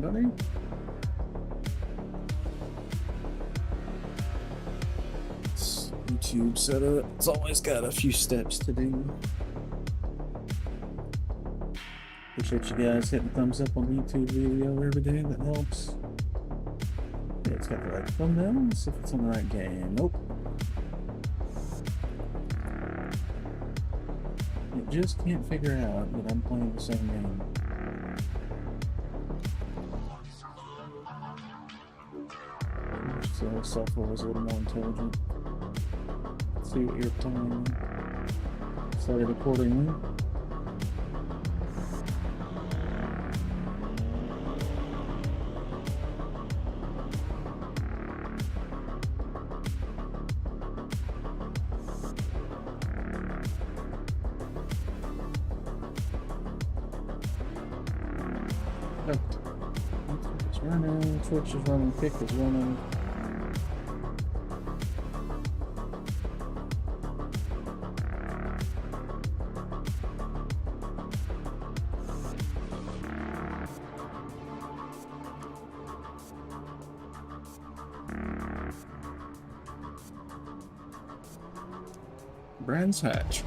everybody. It's YouTube setup. It's always got a few steps to do. Appreciate you guys hitting thumbs up on the YouTube video every day. That helps. Yeah, it's got the right thumbnail. Let's see if it's on the right game. Nope. It just can't figure out that I'm playing the same game. So software was a little more intelligent. Let's see what you're playing. Started accordingly. It's running, Twitch is running, Kick is running. Brands Hatch.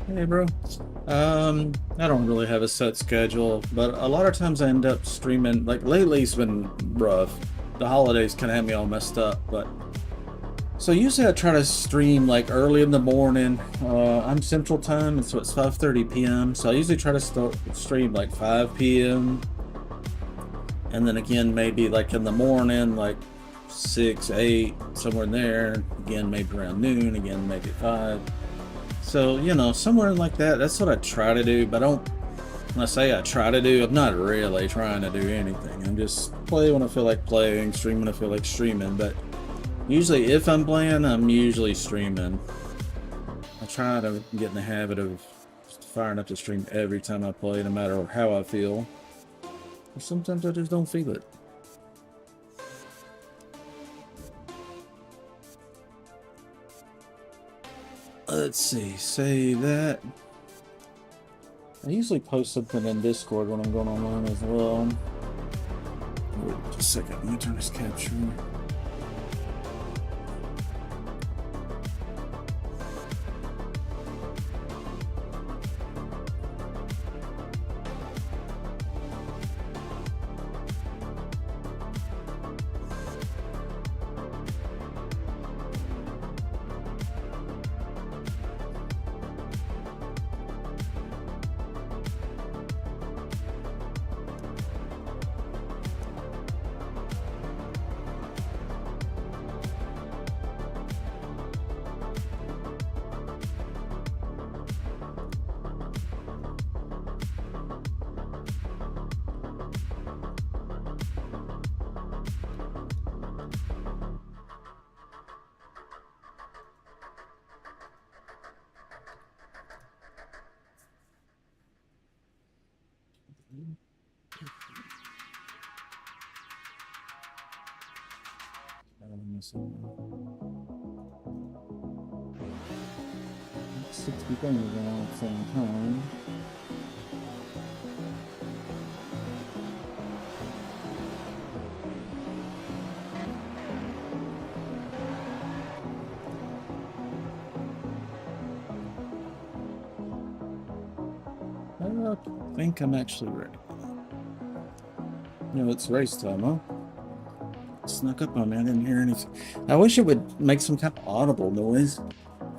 Hey, bro. I don't really have a set schedule, but a lot of times I end up streaming. Like lately, it's been rough. The holidays kind of had me all messed up, but so usually I try to stream like early in the morning. I'm Central Time, and so it's 5:30 p.m. So I usually try to stream like 5 p.m. and then again maybe like in the morning, like 6, 8, somewhere in there. Again maybe around noon. Again maybe 5. So, you know, somewhere like that, that's what I try to do, but when I say I try to do, I'm not really trying to do anything. I'm just play when I feel like playing, stream when I feel like streaming, but usually if I'm playing, I'm usually streaming. I try to get in the habit of firing up the stream every time I play, no matter how I feel. But sometimes I just don't feel it. Let's see, save that. I usually post something in Discord when I'm going online as well. Wait just a second, let me turn this capture. It's 60 things going on at the same time. I think I'm actually ready. You know, it's race time, huh? Snuck up on me, I didn't hear anything. I wish it would make some kind of audible noise.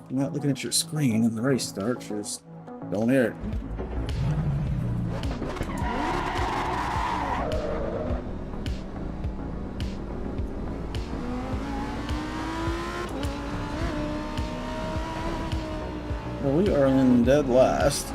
You're not looking at your screen and the race starts, just don't hear it. Well, we are in dead last.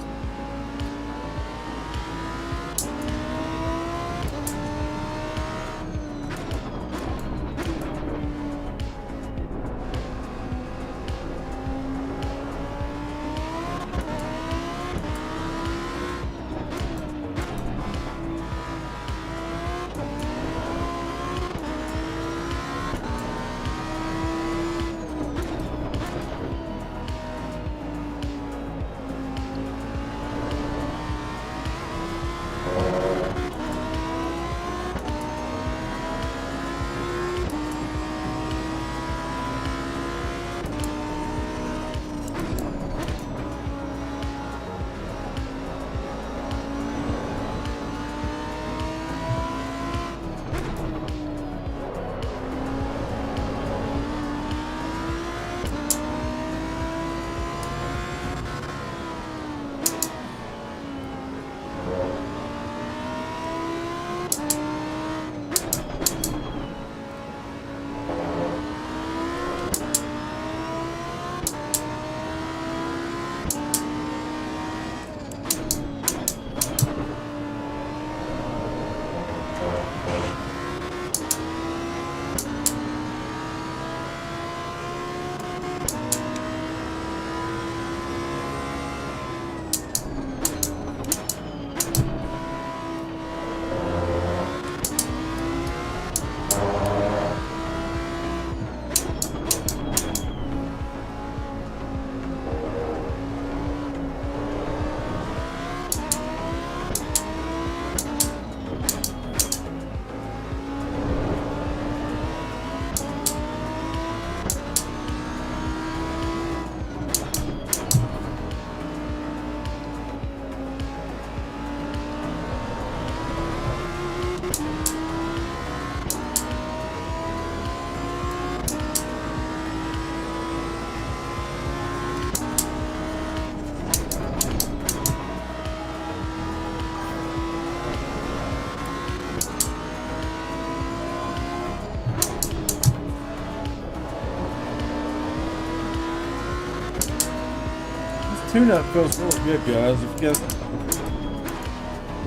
Tune-up feels really good, guys. If you guys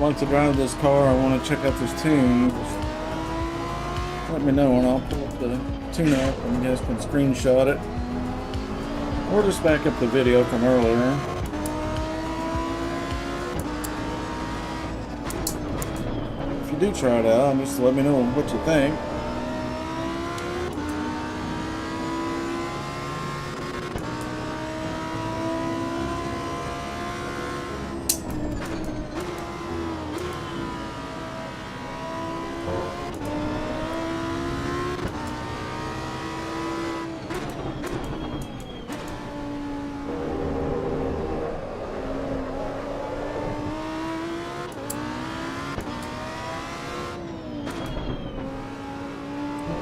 want to drive this car or want to check out this tune, just let me know and I'll pull up the tune-up and you guys can screenshot it. Or just back up the video from earlier. If you do try it out, just let me know what you think.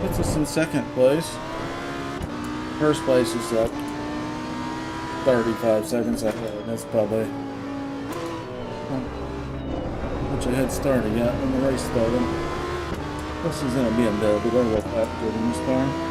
Puts us in second place. First place is like 35 seconds ahead. That's probably much a head start he got when the race started. Plus he's in a BMW, they're a little faster than this car.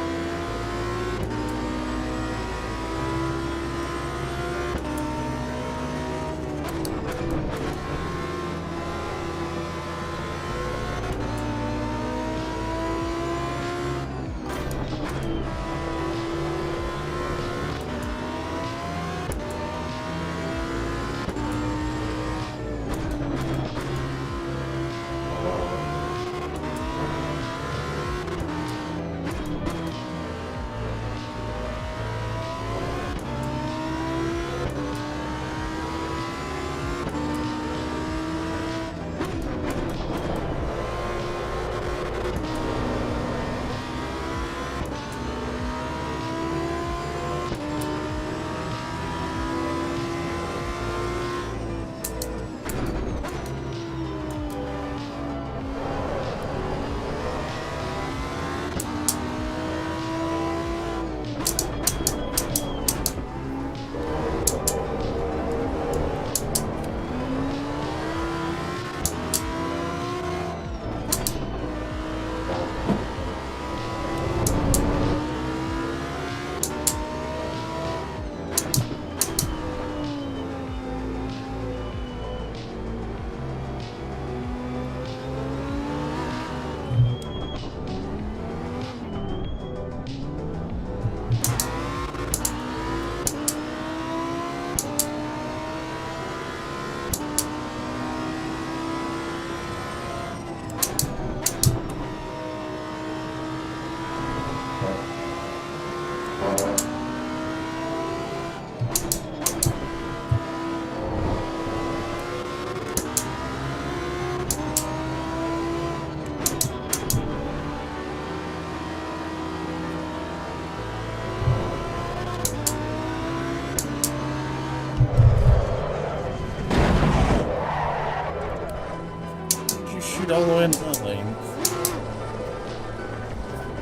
All the way in that lane.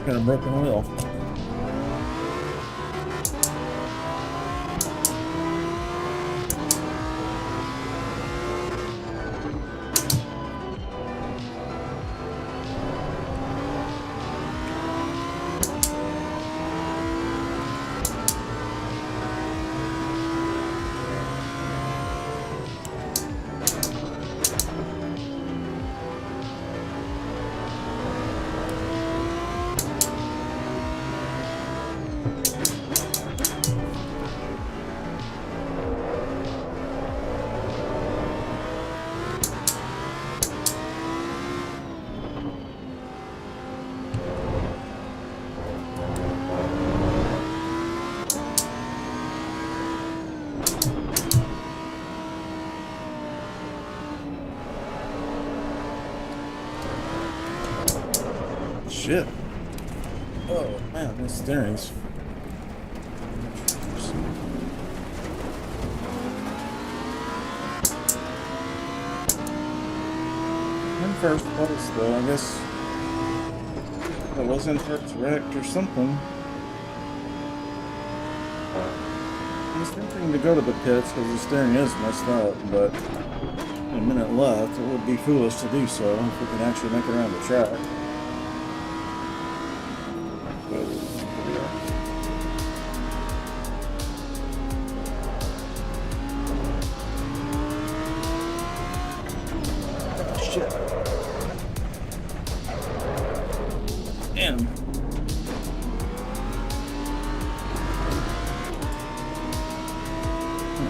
Got a broken wheel. Shit. Oh man, this steering's... In first place though, I guess it wasn't first wrecked or something. I was thinking to go to the pits because the steering is messed up, but a minute left, it would be foolish to do so if we can actually make it around the track.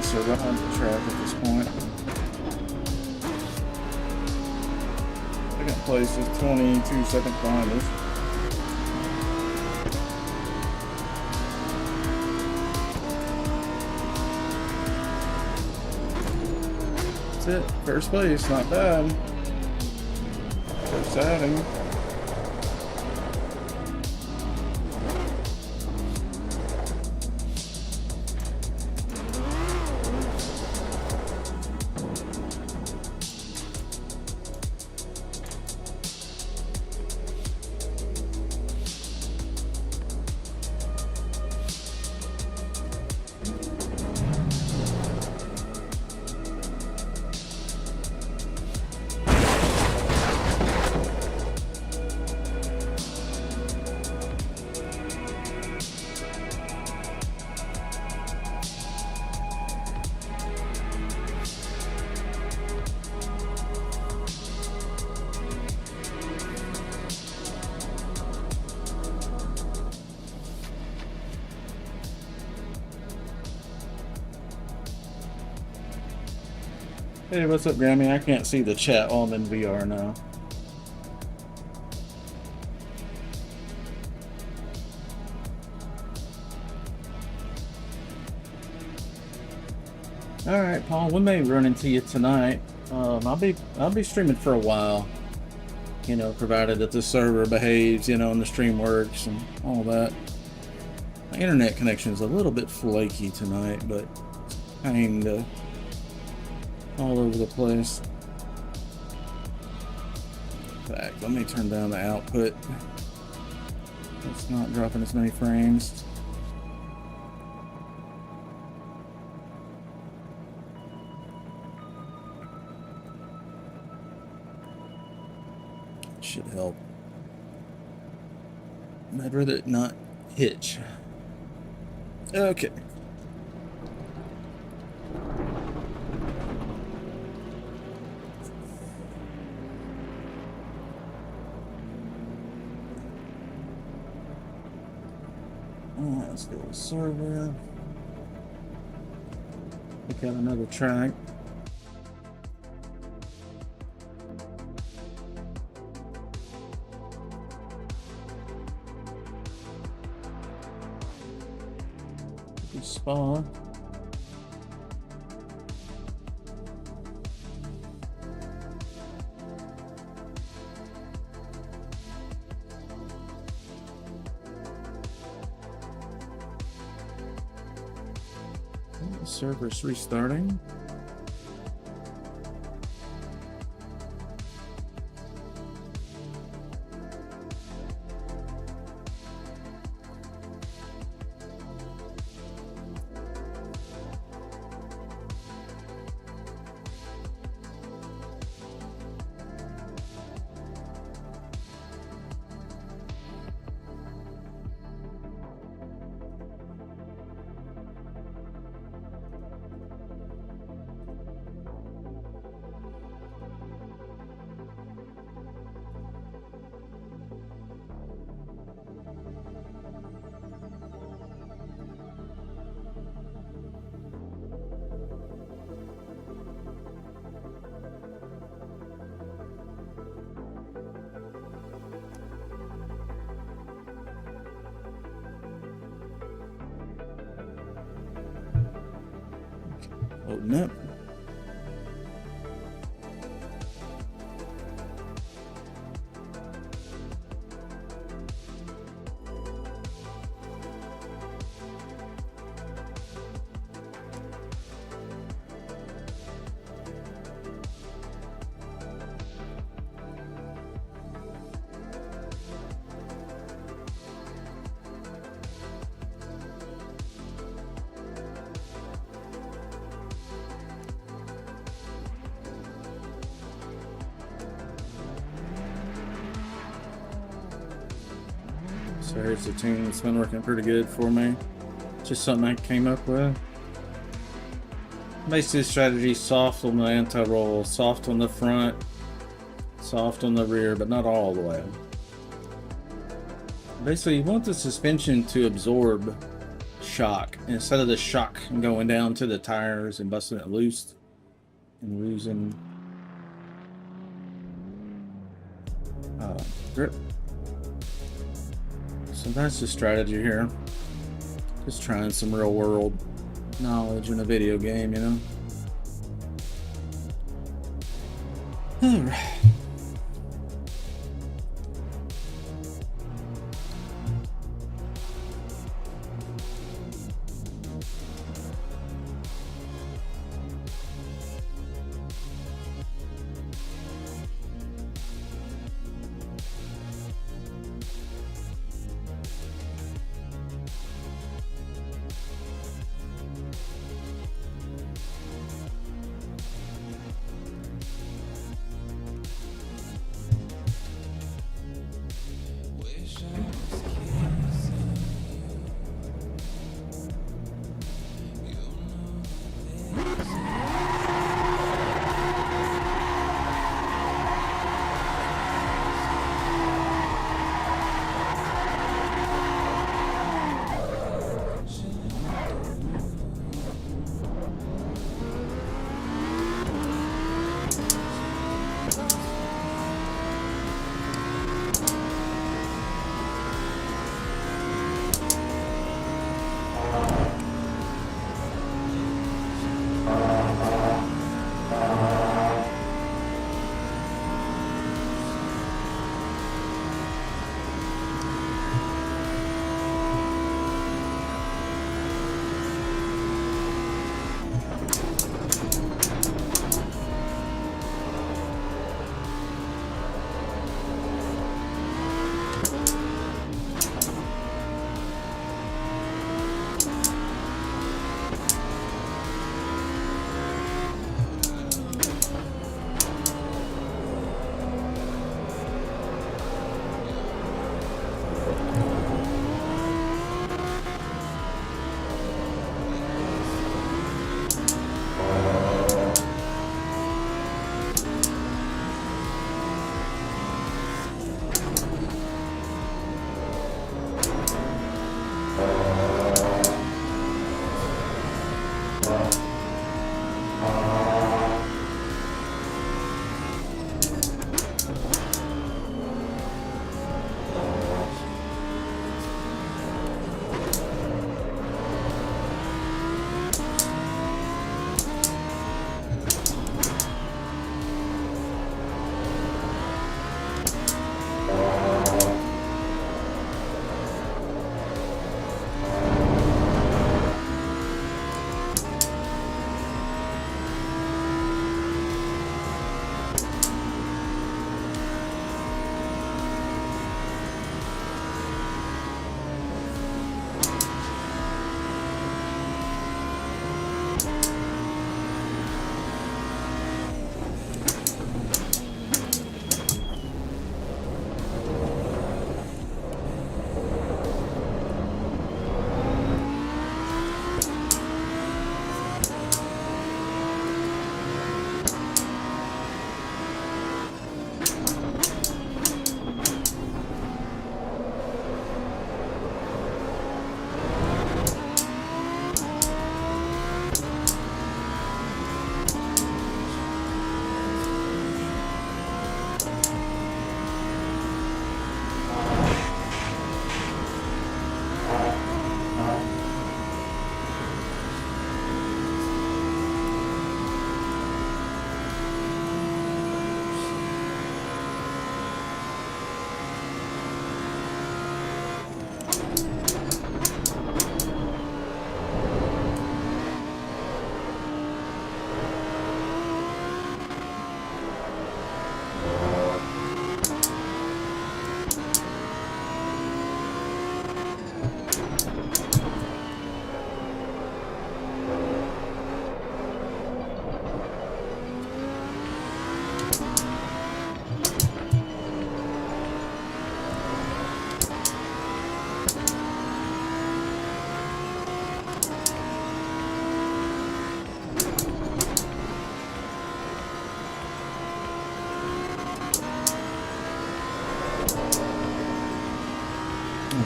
survive the track at this point. Second place is 22 seconds behind us. That's it. First place, not bad. First outing. Hey, what's up, Grammy? I can't see the chat while I'm in VR now. All right, Paul. We may run into you tonight. I'll be streaming for a while. You know, provided that the server behaves, you know, and the stream works and all that. My internet connection is a little bit flaky tonight, but kinda all over the place. In fact, let me turn down the output. It's not dropping as many frames. Should help. I'd rather it not hitch. Okay. Let's go to server. Pick out another track. Spa. The server's restarting. Loading up. So here's the tune. It's been working pretty good for me. Just something I came up with. Basically, strategy: soft on the anti-roll, soft on the front, soft on the rear, but not all the way. Basically, you want the suspension to absorb shock. Instead of the shock going down to the tires and busting it loose and losing grip. So that's the strategy here. Just trying some real world knowledge in a video game, you know? Alright.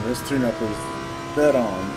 This tune-up was dead on.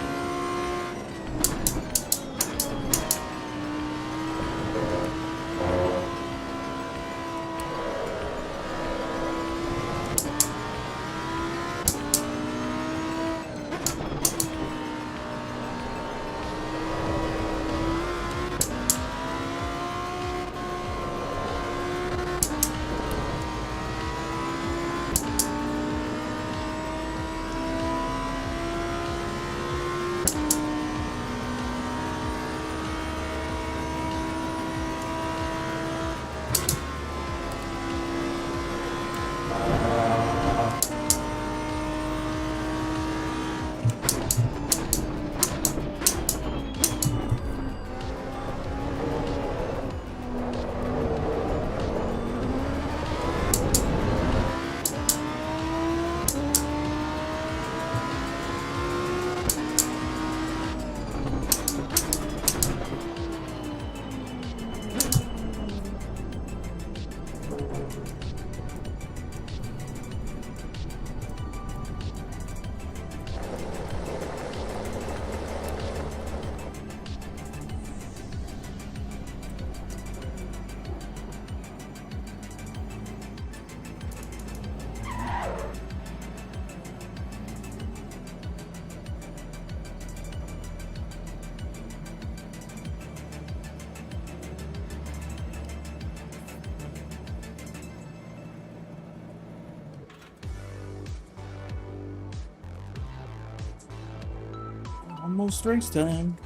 Almost race time.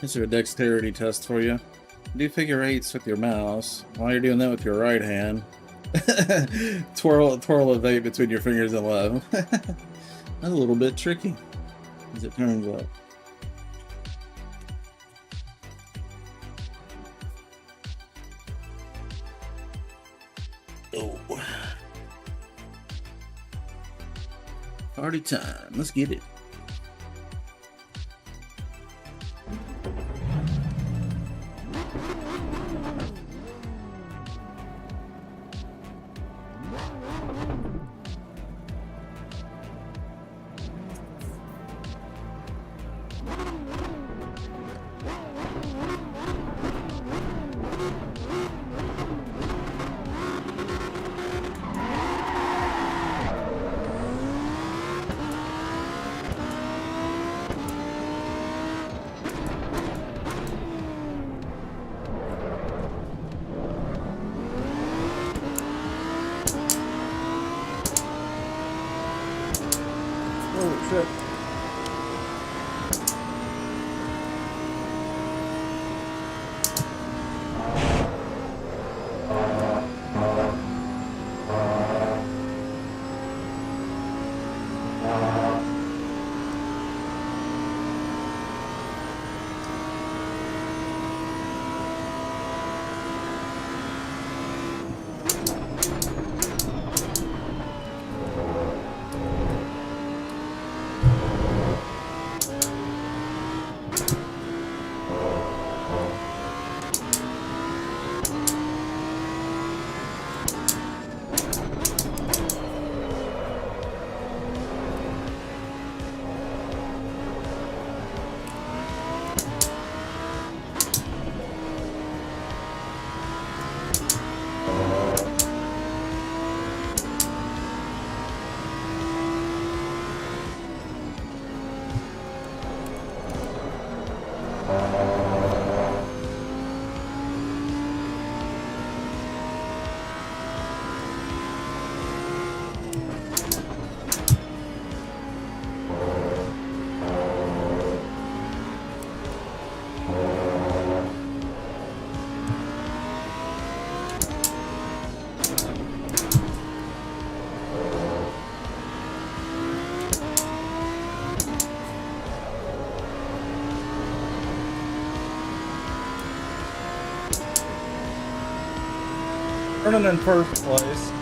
Here's a dexterity test for you. Do figure eights with your mouse. While you're doing that with your right hand, twirl a vape between your fingers and left. That's a little bit tricky, as it turns out. Oh. Party time. Let's get it. Oh shit. Running in first place.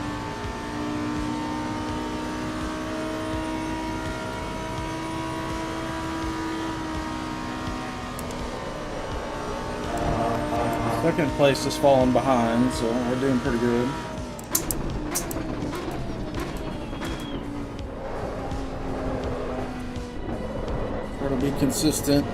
Second place is falling behind, so we're doing pretty good. Try to be consistent.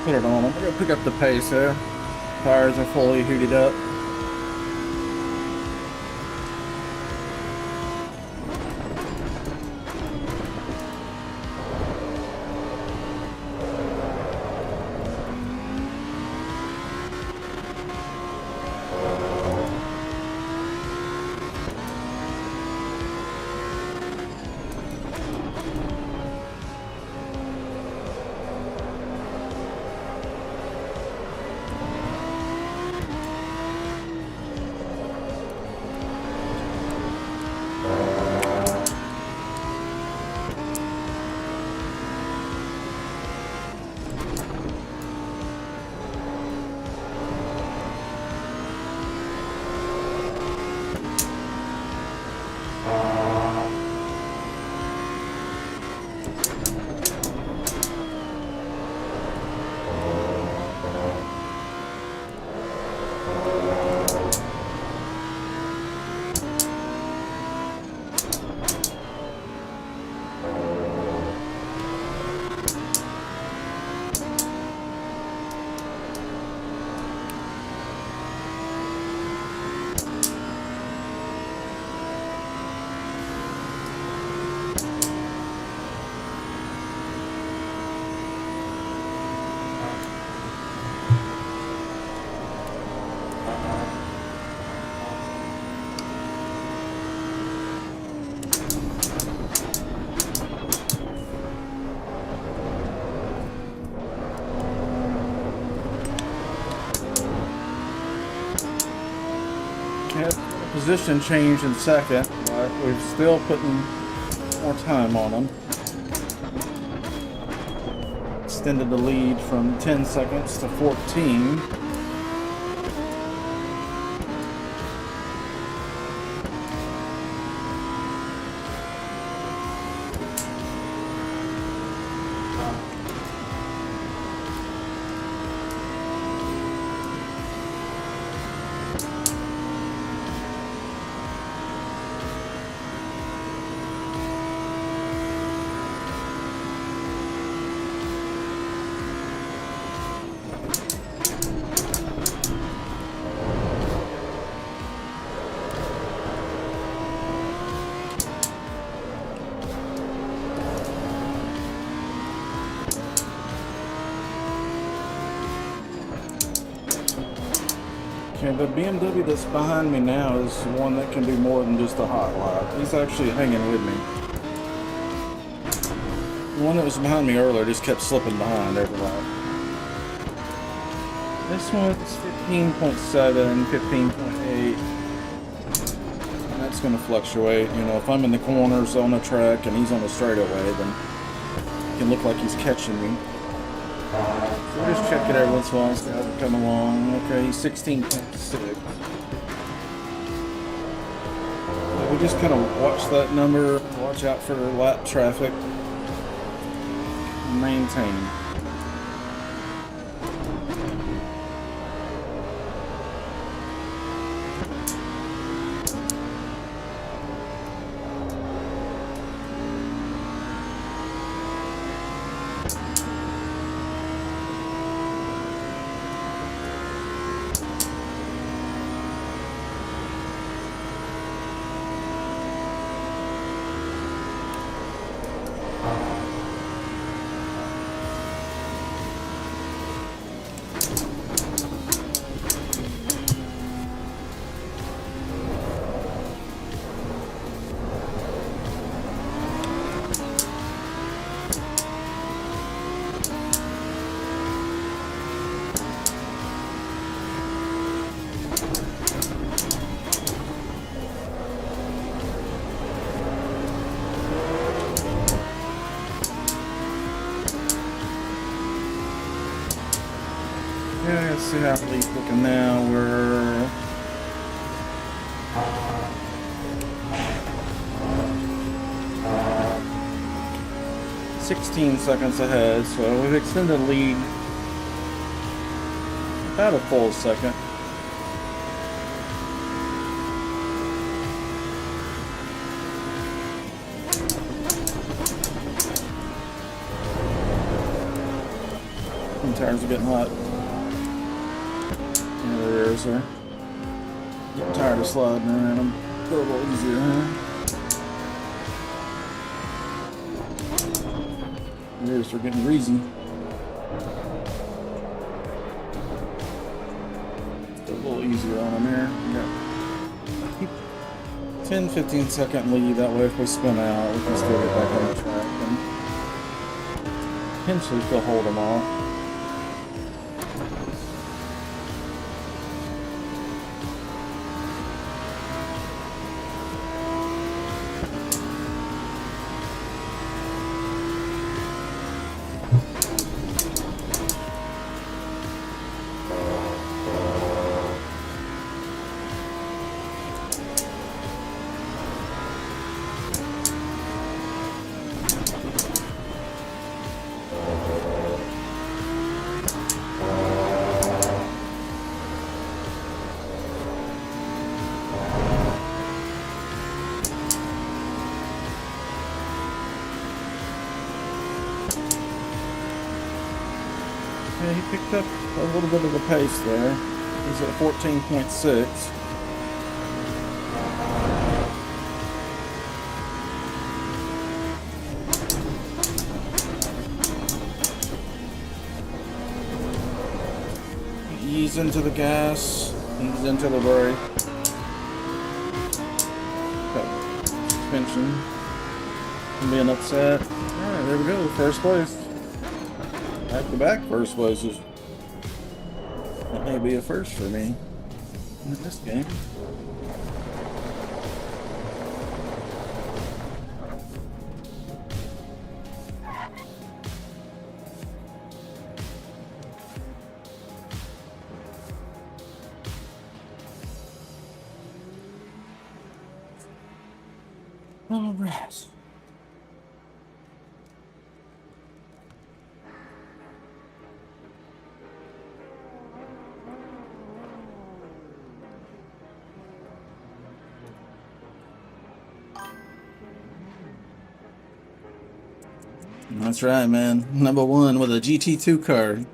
Put it on. I'm gonna pick up the pace there. Tires are fully heated up. Position change in second, but we're still putting more time on them. Extended the lead from 10 seconds to 14. Okay, the BMW that's behind me now is one that can do more than just a hot lap. He's actually hanging with me. The one that was behind me earlier just kept slipping behind every lap. This one's 15.7, 15.8. And that's going to fluctuate. You know, if I'm in the corners on the track and he's on the straightaway, then it can look like he's catching me. So we'll just check it every once in a while, see how we come along. Okay, he's 16.6. We just kind of watch that number, watch out for lap traffic, and maintain. see how the lead's looking now. We're 16 seconds ahead, so we've extended the lead about a full second. Tires are getting hot. And the rears are getting tired of sliding around them. Go a little easier, huh? The rears are getting greasy. Go a little easier on them here. Keep 10-15 second lead. That way, if we spin out, we can still get back on the track and potentially still hold them off. Yeah, he picked up a little bit of the pace there. He's at 14.6. Ease into the gas, ease into the brake. Suspension. Being upset. Alright, there we go, first place. Back-to-back first places. That may be a first for me in this game. All right. That's right, man. Number one with a GT2 card.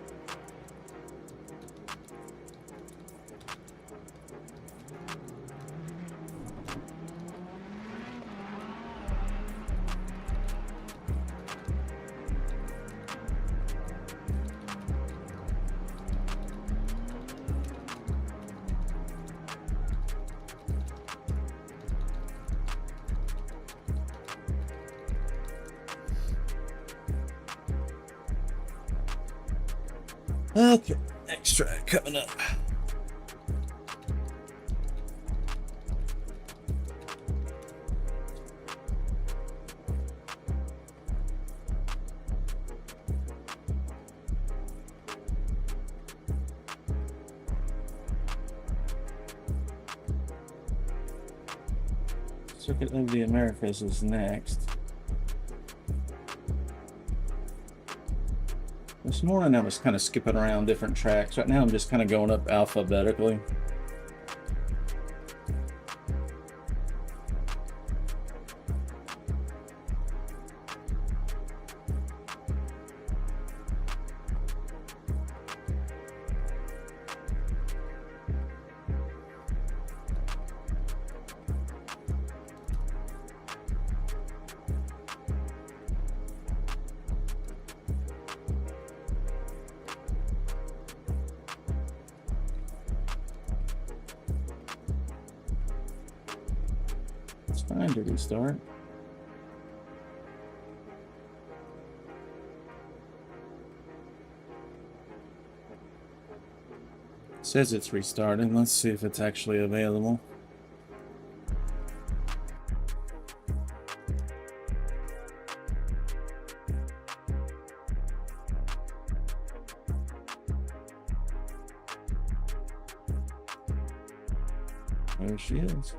Okay, next track coming up. Circuit of the Americas is next. This morning I was kind of skipping around different tracks. Right now I'm just kind of going up alphabetically. Fine to restart. It says it's restarting. Let's see if it's actually available. There she is.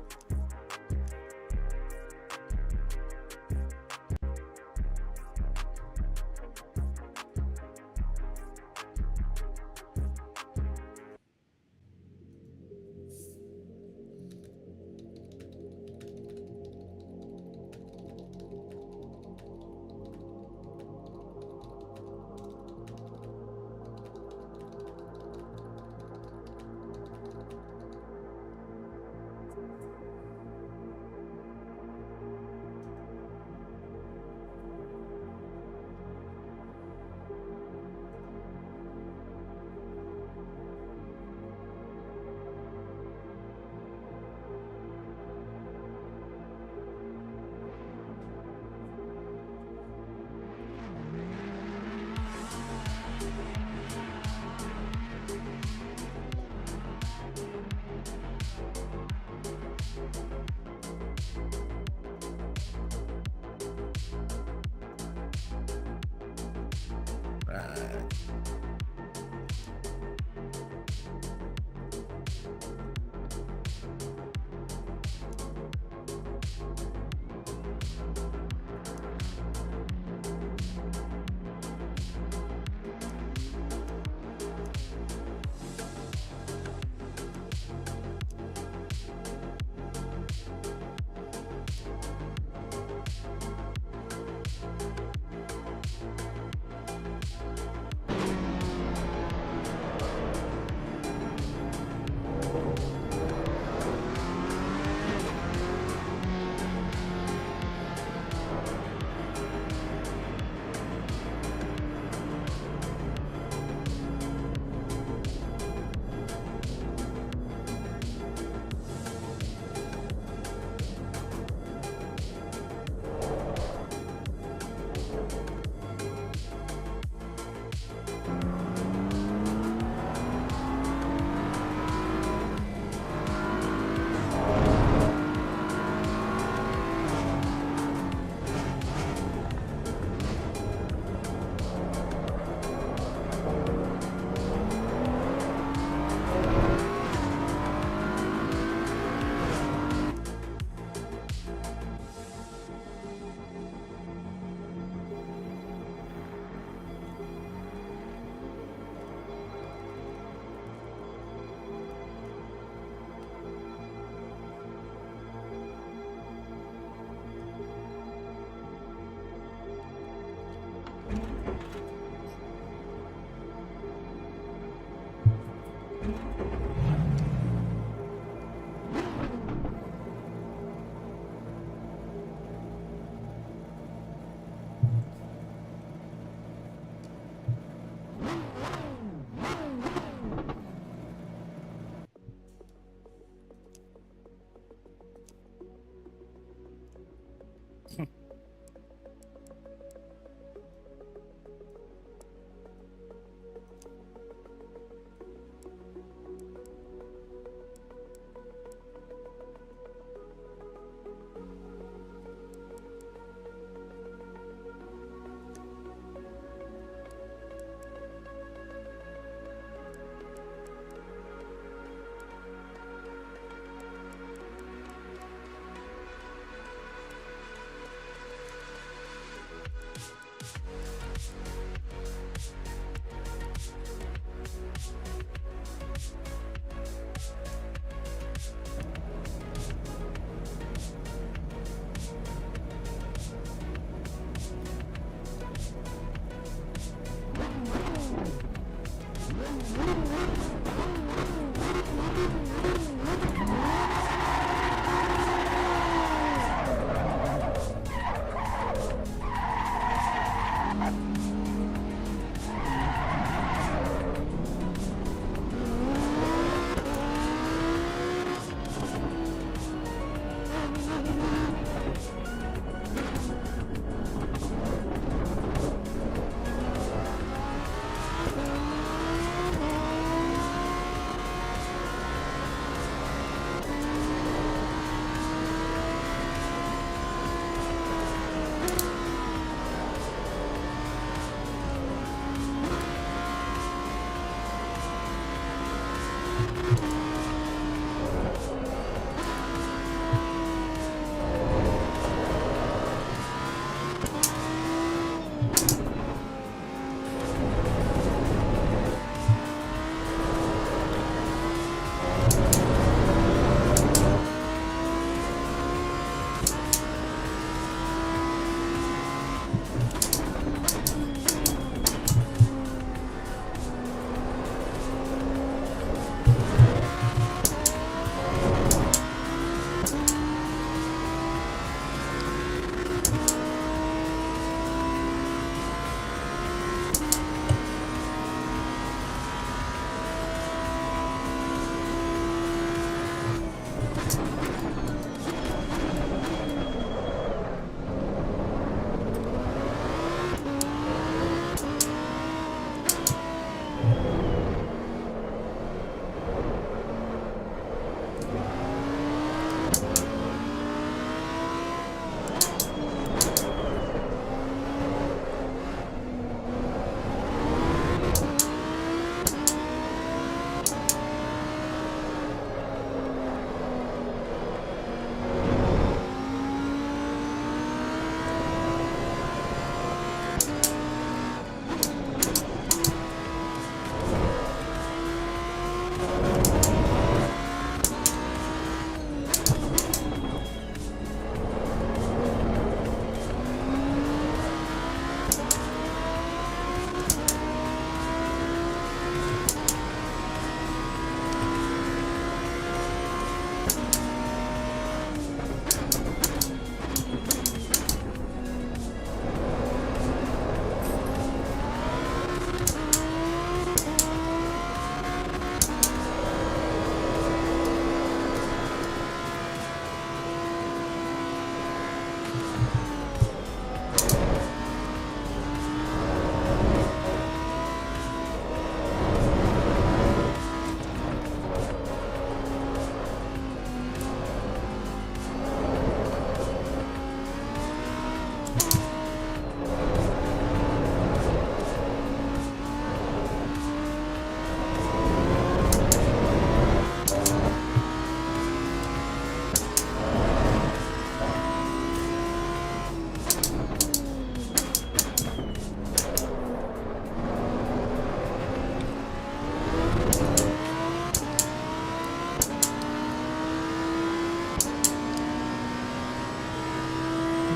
Right.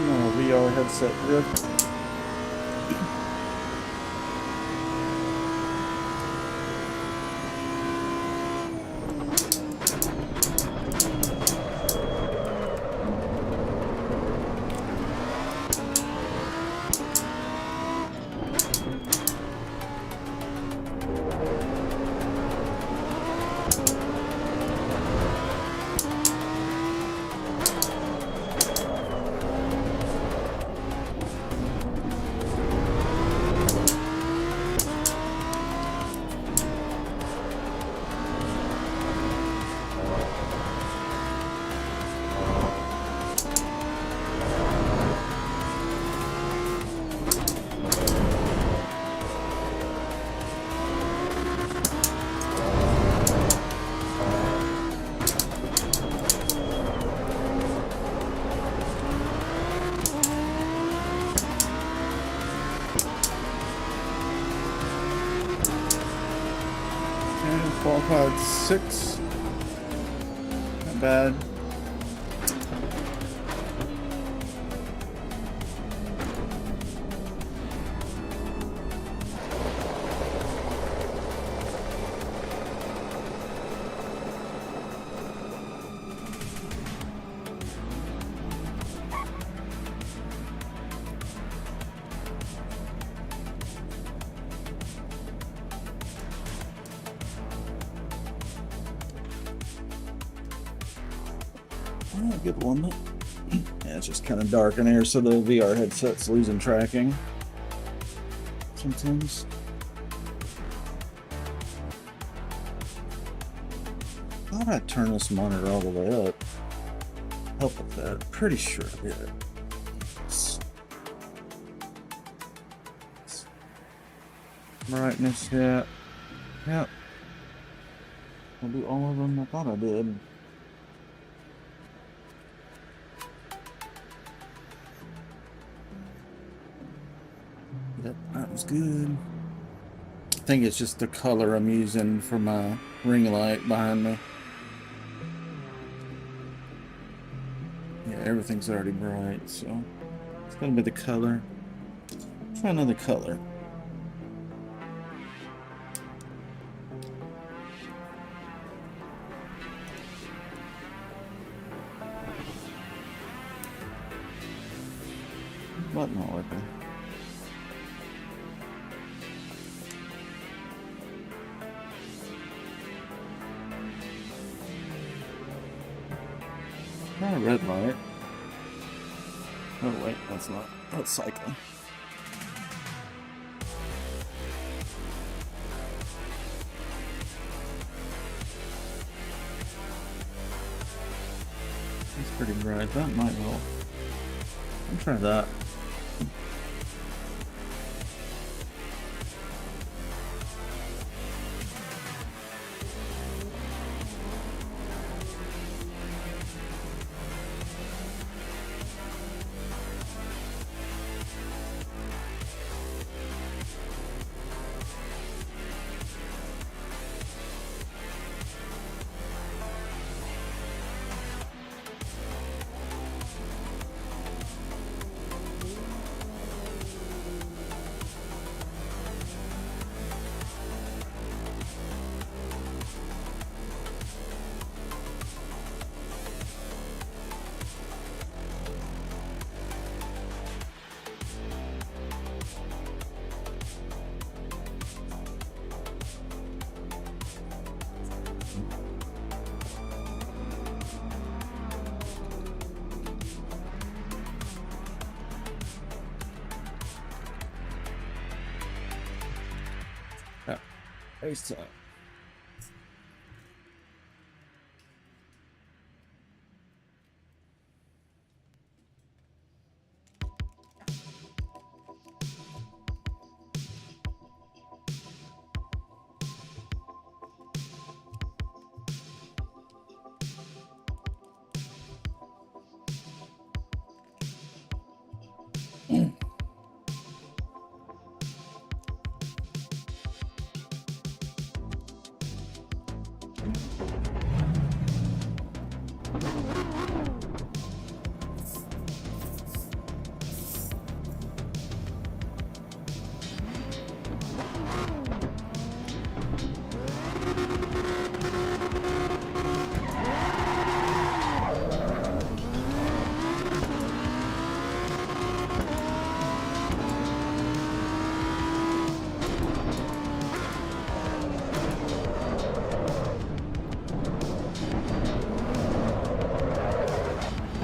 VR headset grip. Qualified 6. Not bad. Oh, good one. Yeah, it's just kind of dark in here, so the VR headset's losing tracking sometimes. I thought I'd turn this monitor all the way up. Help with that. Pretty sure I did. Brightness, yeah. Yep. I'll do all of them. I thought I did. Yep, that was good. I think it's just the color I'm using for my ring light behind me. Yeah, everything's already bright, so it's gonna be the color. Try another color. Button not working. Try a red light. Oh wait, that's not. That's cycling. That's pretty bright. That might help. I'll try that. Yeah, FaceTime.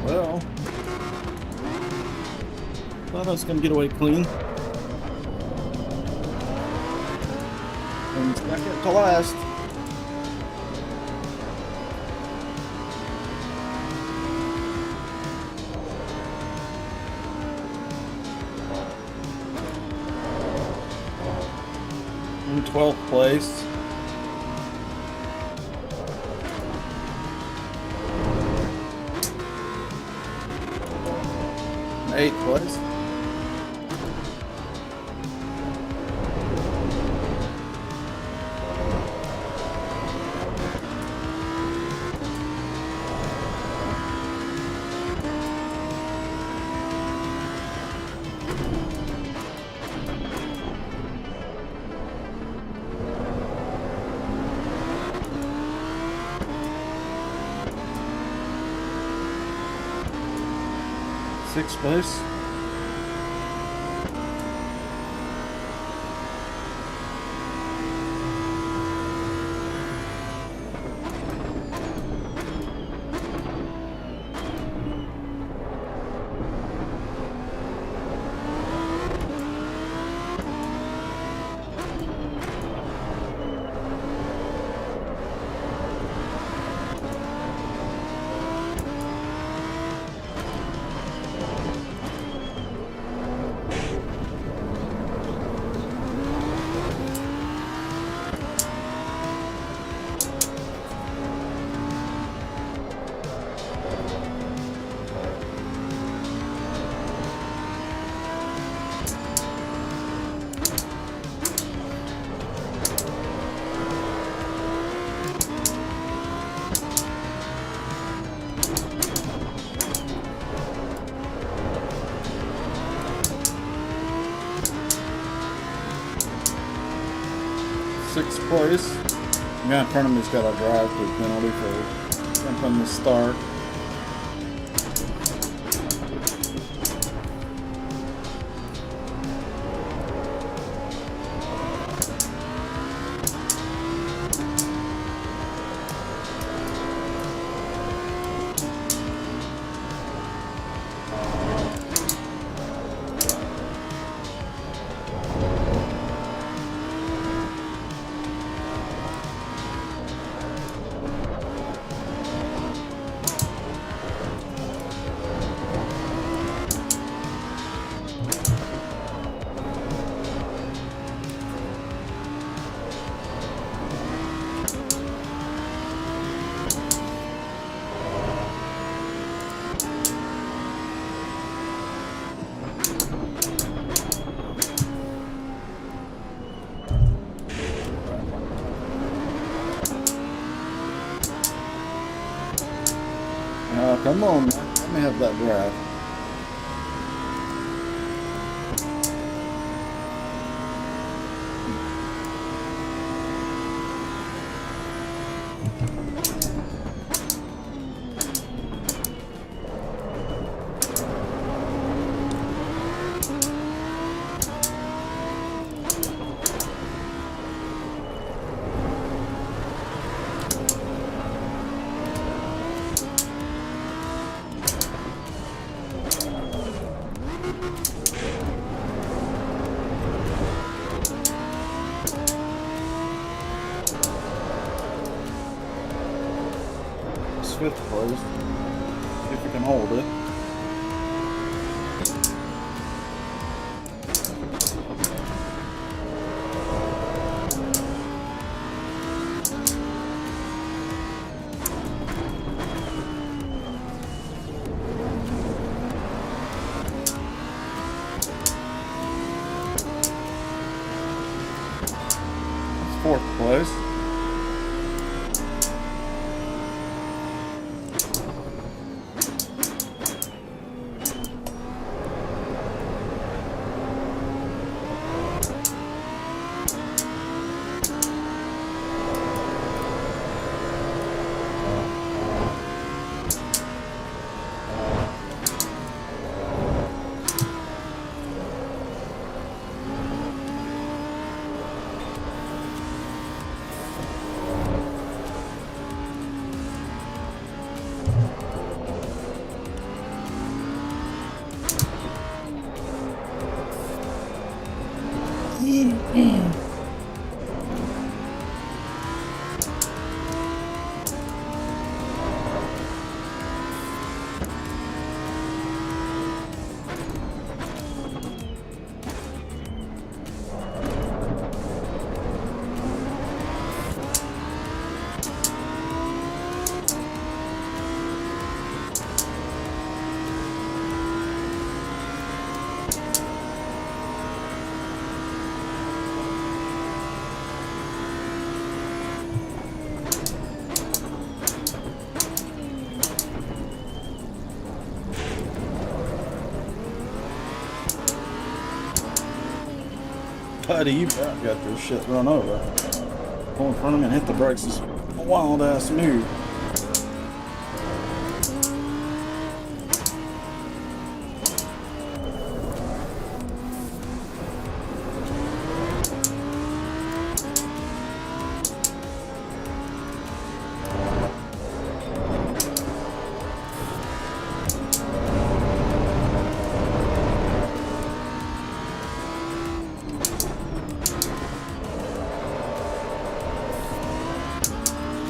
Well, thought I was gonna get away clean. And second to last. In 12th place. 8th place. Sixth place. Sixth place. The guy in front of me's got a drive-through penalty for jumping the start. Come on, man. Let me have that drive. Fifth place. See if we can hold it. That's fourth place. Buddy, you about got this shit run over. Pull in front of me and hit the brakes is a wild ass move.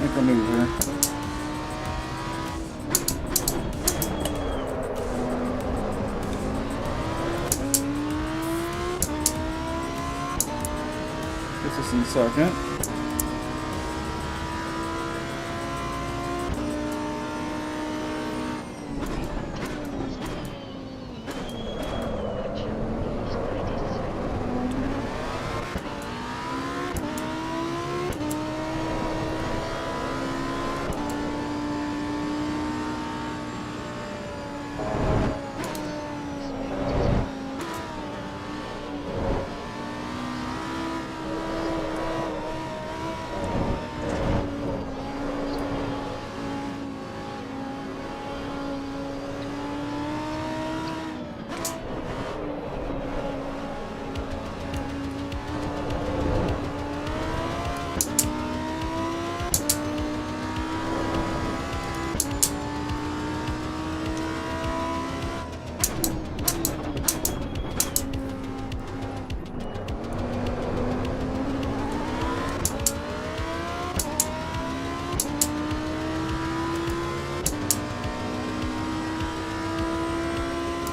Make a move here. Gets us in second.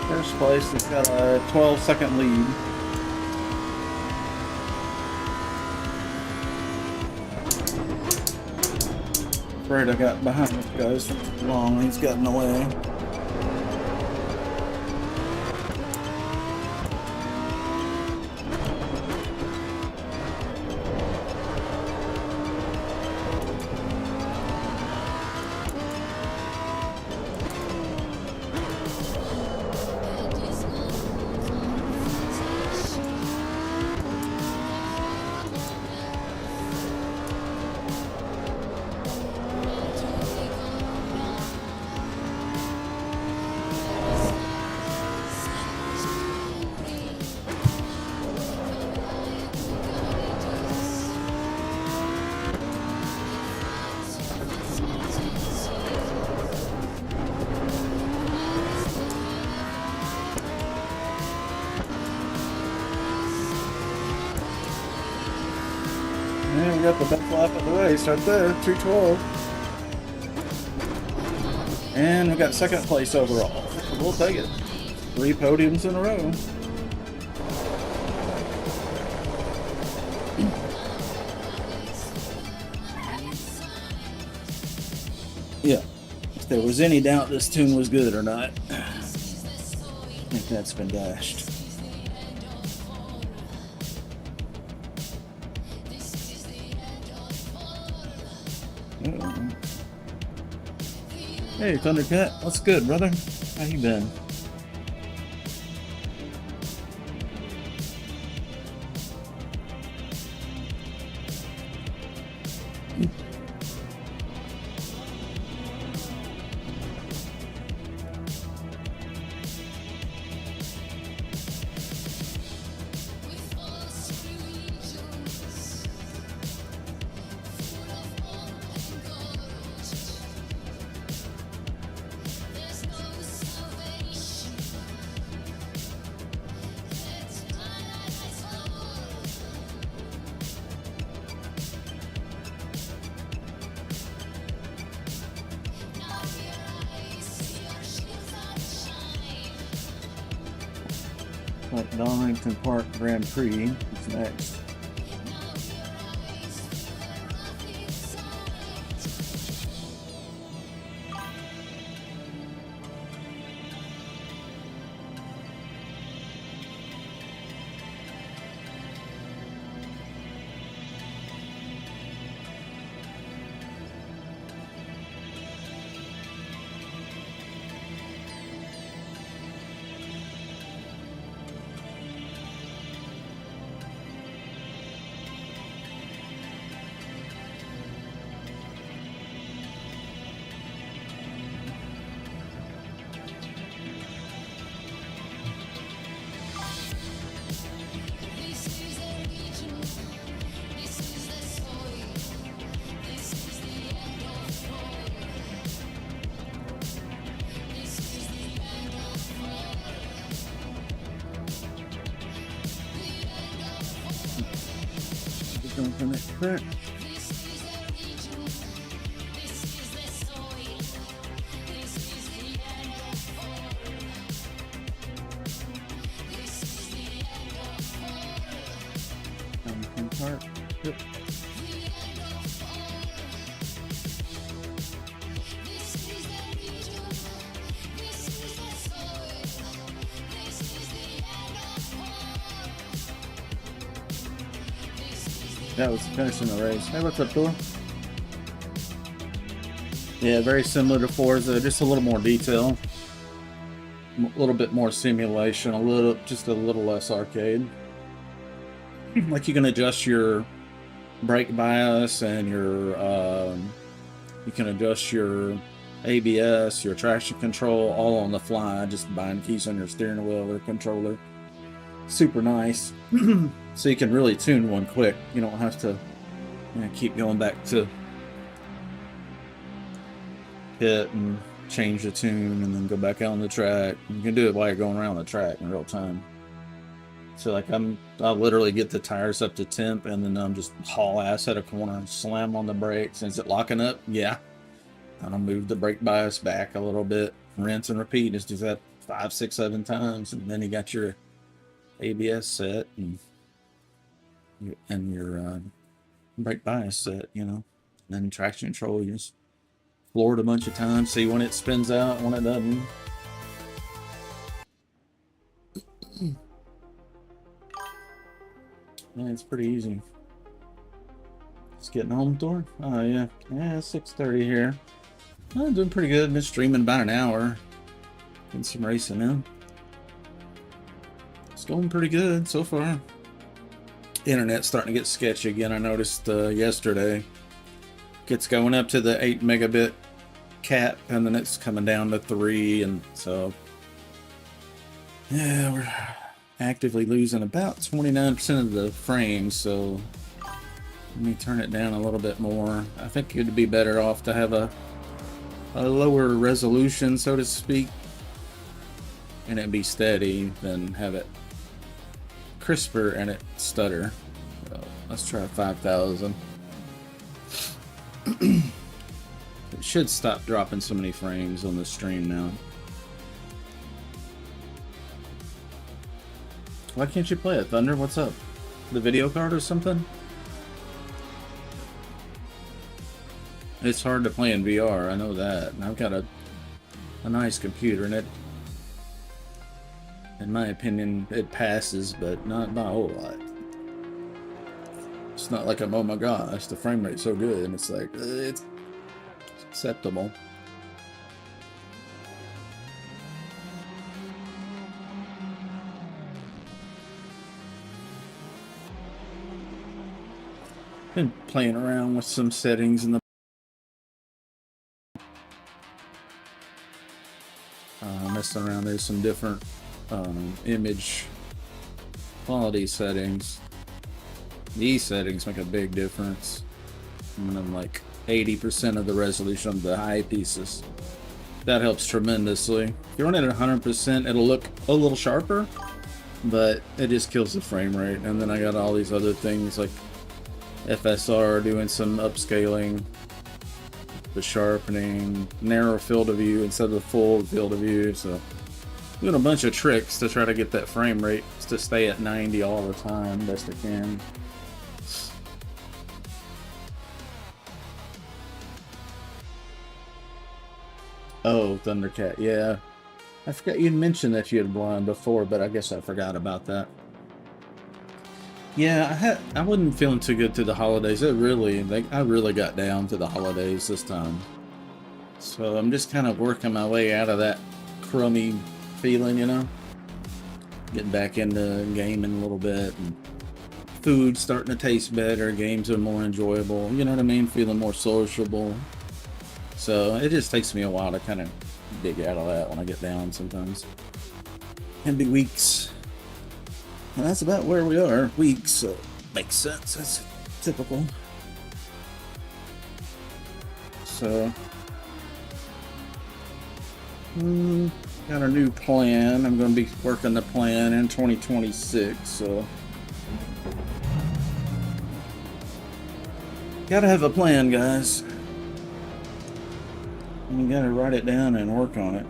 First place has got a 12-second lead. Afraid I got behind this guys for too long. He's got in the way. And we got the best lap of the race right there, 2:12. And we got second place overall. We'll take it. 3 podiums in a row. Yeah, if there was any doubt this tune was good or not, I think that's been dashed. Uh-oh. Hey, Thundercat, what's good, brother? How you been? Donington Park Grand Prix is next. Going for next track. Donington Park. Yep. That was finishing the race. Hey, what's up, Thor? Yeah, very similar to Forza, just a little more detail, a little bit more simulation, just a little less arcade. Like you can adjust your brake bias and you can adjust your ABS, your traction control, all on the fly, just buying keys on your steering wheel or controller. Super nice. So you can really tune one quick. You don't have to keep going back to hit and change the tune and then go back out on the track. You can do it while you're going around the track in real time. So like I'll literally get the tires up to temp and then I'm just haul ass at a corner and slam on the brakes. Is it locking up? Yeah. And I'll move the brake bias back a little bit, rinse and repeat. Just do that 5, 6, 7 times, and then you got your ABS set and your brake bias set, and then traction control, you just floor it a bunch of times, see when it spins out, when it doesn't. Yeah, it's pretty easy. Just getting home, Thor? Oh yeah, 6:30 here. I'm doing pretty good. Been streaming about an hour, getting some racing in. It's going pretty good so far. Internet's starting to get sketchy again. I noticed yesterday. It's going up to the 8 megabit cap, and then it's coming down to 3, and so yeah, we're actively losing about 29% of the frames. So let me turn it down a little bit more. I think it'd be better off to have a lower resolution, so to speak, and it be steady than have it crisper and it stutter. So let's try 5,000. It should stop dropping so many frames on the stream now. Why can't you play it, Thunder? What's up? The video card or something? It's hard to play in VR, I know that. And I've got a nice computer, and it, in my opinion, it passes, but not by a whole lot. It's not like I'm, oh my gosh, the frame rate's so good, and it's like, it's acceptable. Been playing around with some settings in the messing around. There's some different image quality settings. These settings make a big difference. And I'm like 80% of the resolution of the high pieces. That helps tremendously. If you run it at 100%, it'll look a little sharper, but it just kills the frame rate. And then I got all these other things like FSR doing some upscaling, the sharpening, narrow field of view instead of the full field of view. So Doing a bunch of tricks to try to get that frame rate to stay at 90 all the time, best I can. Oh, Thundercat, yeah. I forgot you'd mentioned that you had won before, but I guess I forgot about that. Yeah, I wasn't feeling too good through the holidays. I really got down to the holidays this time. So I'm just kind of working my way out of that crummy feeling, you know? Getting back into gaming a little bit, and food starting to taste better, games are more enjoyable, you know what I mean? Feeling more sociable. So it just takes me a while to kind of dig out of that when I get down sometimes. Can be weeks. And that's about where we are. Weeks, so makes sense. That's typical. So, got a new plan. I'm going to be working the plan in 2026. So, gotta have a plan, guys. You gotta write it down and work on it.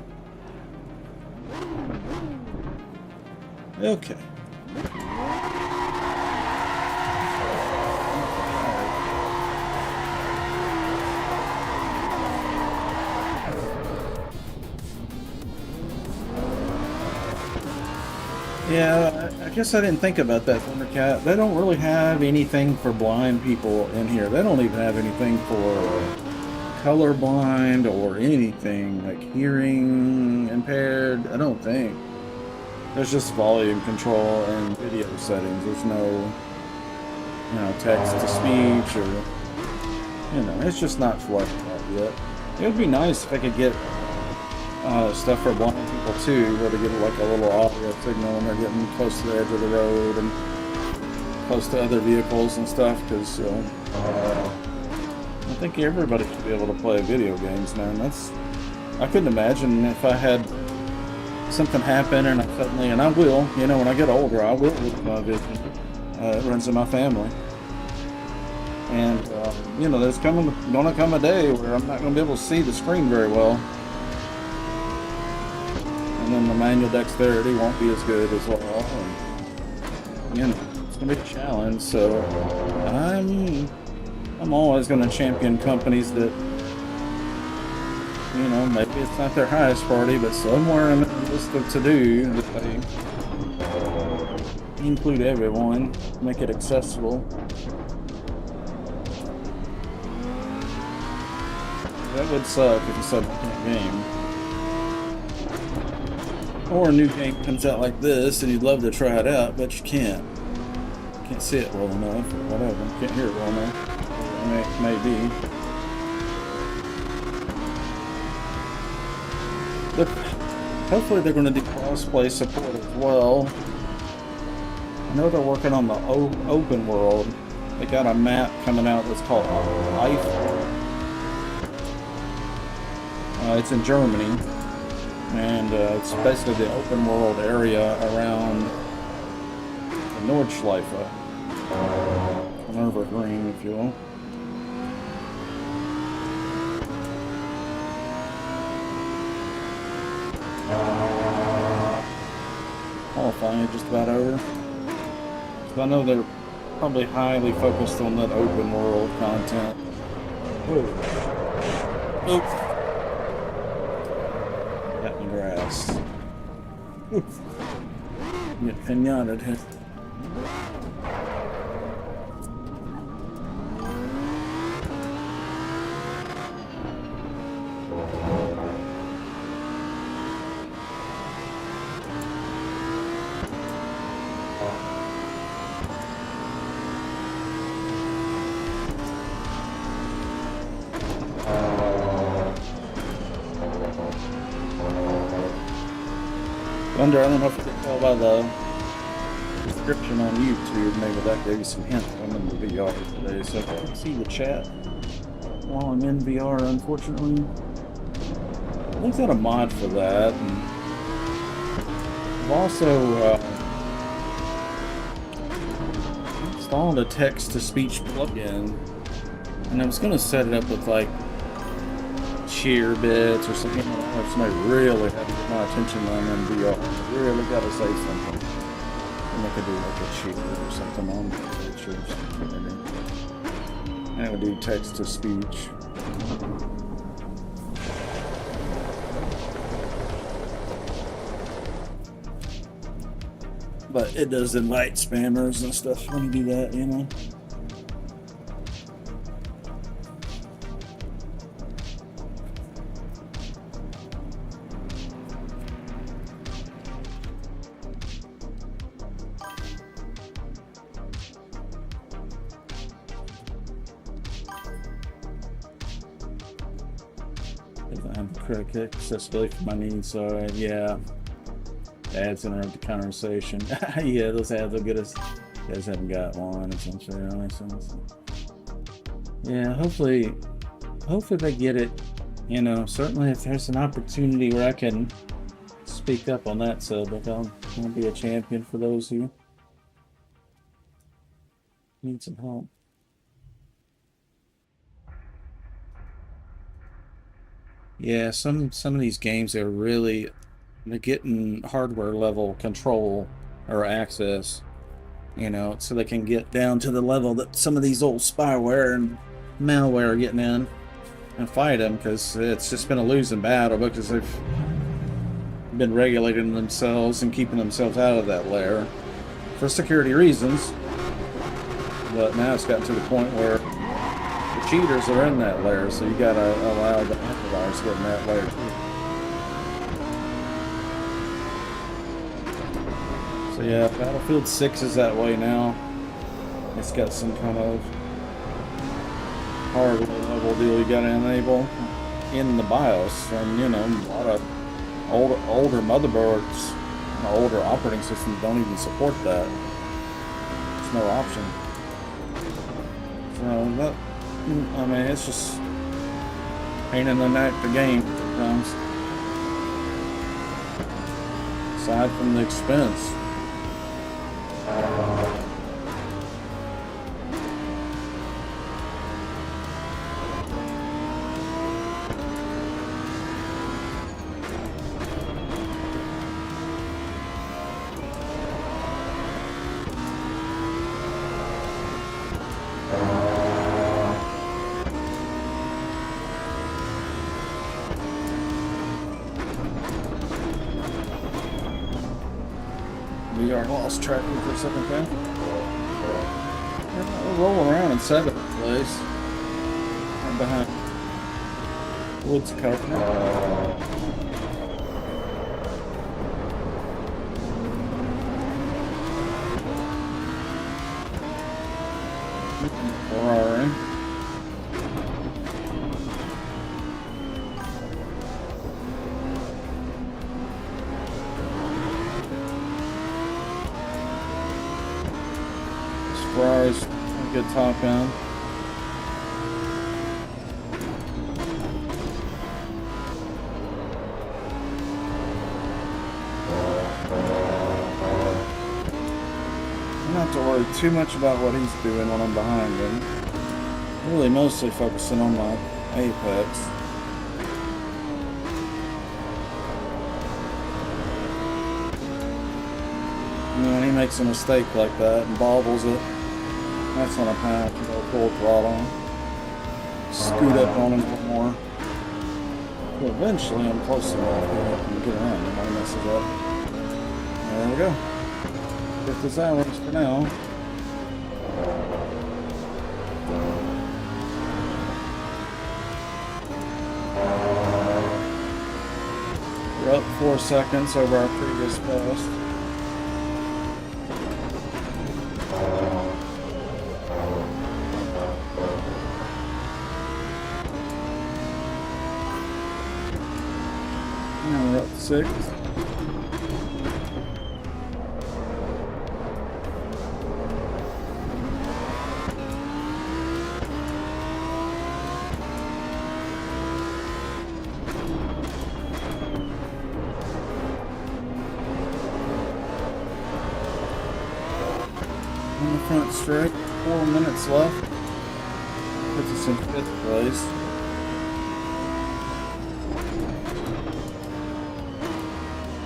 Okay. Yeah, I guess I didn't think about that, Thundercat. They don't really have anything for blind people in here. They don't even have anything for colorblind or anything like hearing impaired. I don't think. There's just volume control and video settings. There's no, you know, text to speech or, you know, it's just not fleshed out yet. It would be nice if I could get stuff for blind people too, where they get like a little audio signal when they're getting close to the edge of the road and close to other vehicles and stuff, because I think everybody should be able to play video games, man. I couldn't imagine if I had something happen and I will, you know, when I get older, I will lose my vision. It runs in my family. And, you know, there's gonna come a day where I'm not gonna be able to see the screen very well. And then the manual dexterity won't be as good as well. And, you know, it's gonna be a challenge. So I'm always gonna champion companies that, you know, maybe it's not their highest priority, but somewhere in the list of to-do that they include everyone, make it accessible. That would suck if you said you can't game. Or a new game comes out like this and you'd love to try it out, but you can't. Can't see it well enough or whatever. Can't hear it well enough. Maybe. But hopefully they're going to do cross-play support as well. I know they're working on the open world. They got a map coming out that's called Life. It's in Germany. And it's basically the open world area around the Nordschleife. Nürburgring, if you will. Qualifying just about over. So I know they're probably highly focused on that open world content. Whoa. Oops. Got in the grass. Oops. Get pinated here. Thunder, I don't know if you can tell by the description on YouTube, maybe that gave you some hints. I'm in the VR today, so I can't see the chat while I'm in VR, unfortunately. I think got a mod for that. And I've also installed a text-to-speech plugin, and I was going to set it up with like cheer bits or something. If somebody really had to get my attention on them VR, really got to say something. And they could do like a cheer or something on the pictures. And it would do text to speech. But it does invite spammers and stuff when you do that, you know. Critic accessibility for my needs, so yeah. Ads interrupt the conversation. Yeah, those ads will get us. You guys haven't got one, essentially. Yeah, hopefully they get it. You know, certainly if there's an opportunity where I can speak up on that subject, I'll be a champion for those who need some help. Yeah, some of these games they're getting hardware level control or access, you know, so they can get down to the level that some of these old spyware and malware are getting in and fight them, because it's just been a losing battle because they've been regulating themselves and keeping themselves out of that layer for security reasons. But now it's gotten to the point where the cheaters are in that layer, so you gotta allow the antivirus to get in that layer too. So yeah, Battlefield 6 is that way now. It's got some kind of hardware level deal you gotta enable in the BIOS, and you know, a lot of older motherboards, older operating systems don't even support that. There's no option. So that, I mean, it's just pain in the neck the game sometimes. Aside from the expense. We are lost tracking for a second there. We'll roll around in seventh place. I'm behind Woods cover. Ferrari. Ferrari's a good top end. Not to worry too much about what he's doing when I'm behind him. Really mostly focusing on my apex. And when he makes a mistake like that and bobbles it, that's when I have to go full throttle. Scoot up on him a little more. But eventually I'm close enough to get around him when he messes up. There we go. 50 hours for now. We're up 4 seconds over our previous best. Now we're up 6. On the front straight, 4 minutes left. Puts us in 5th place.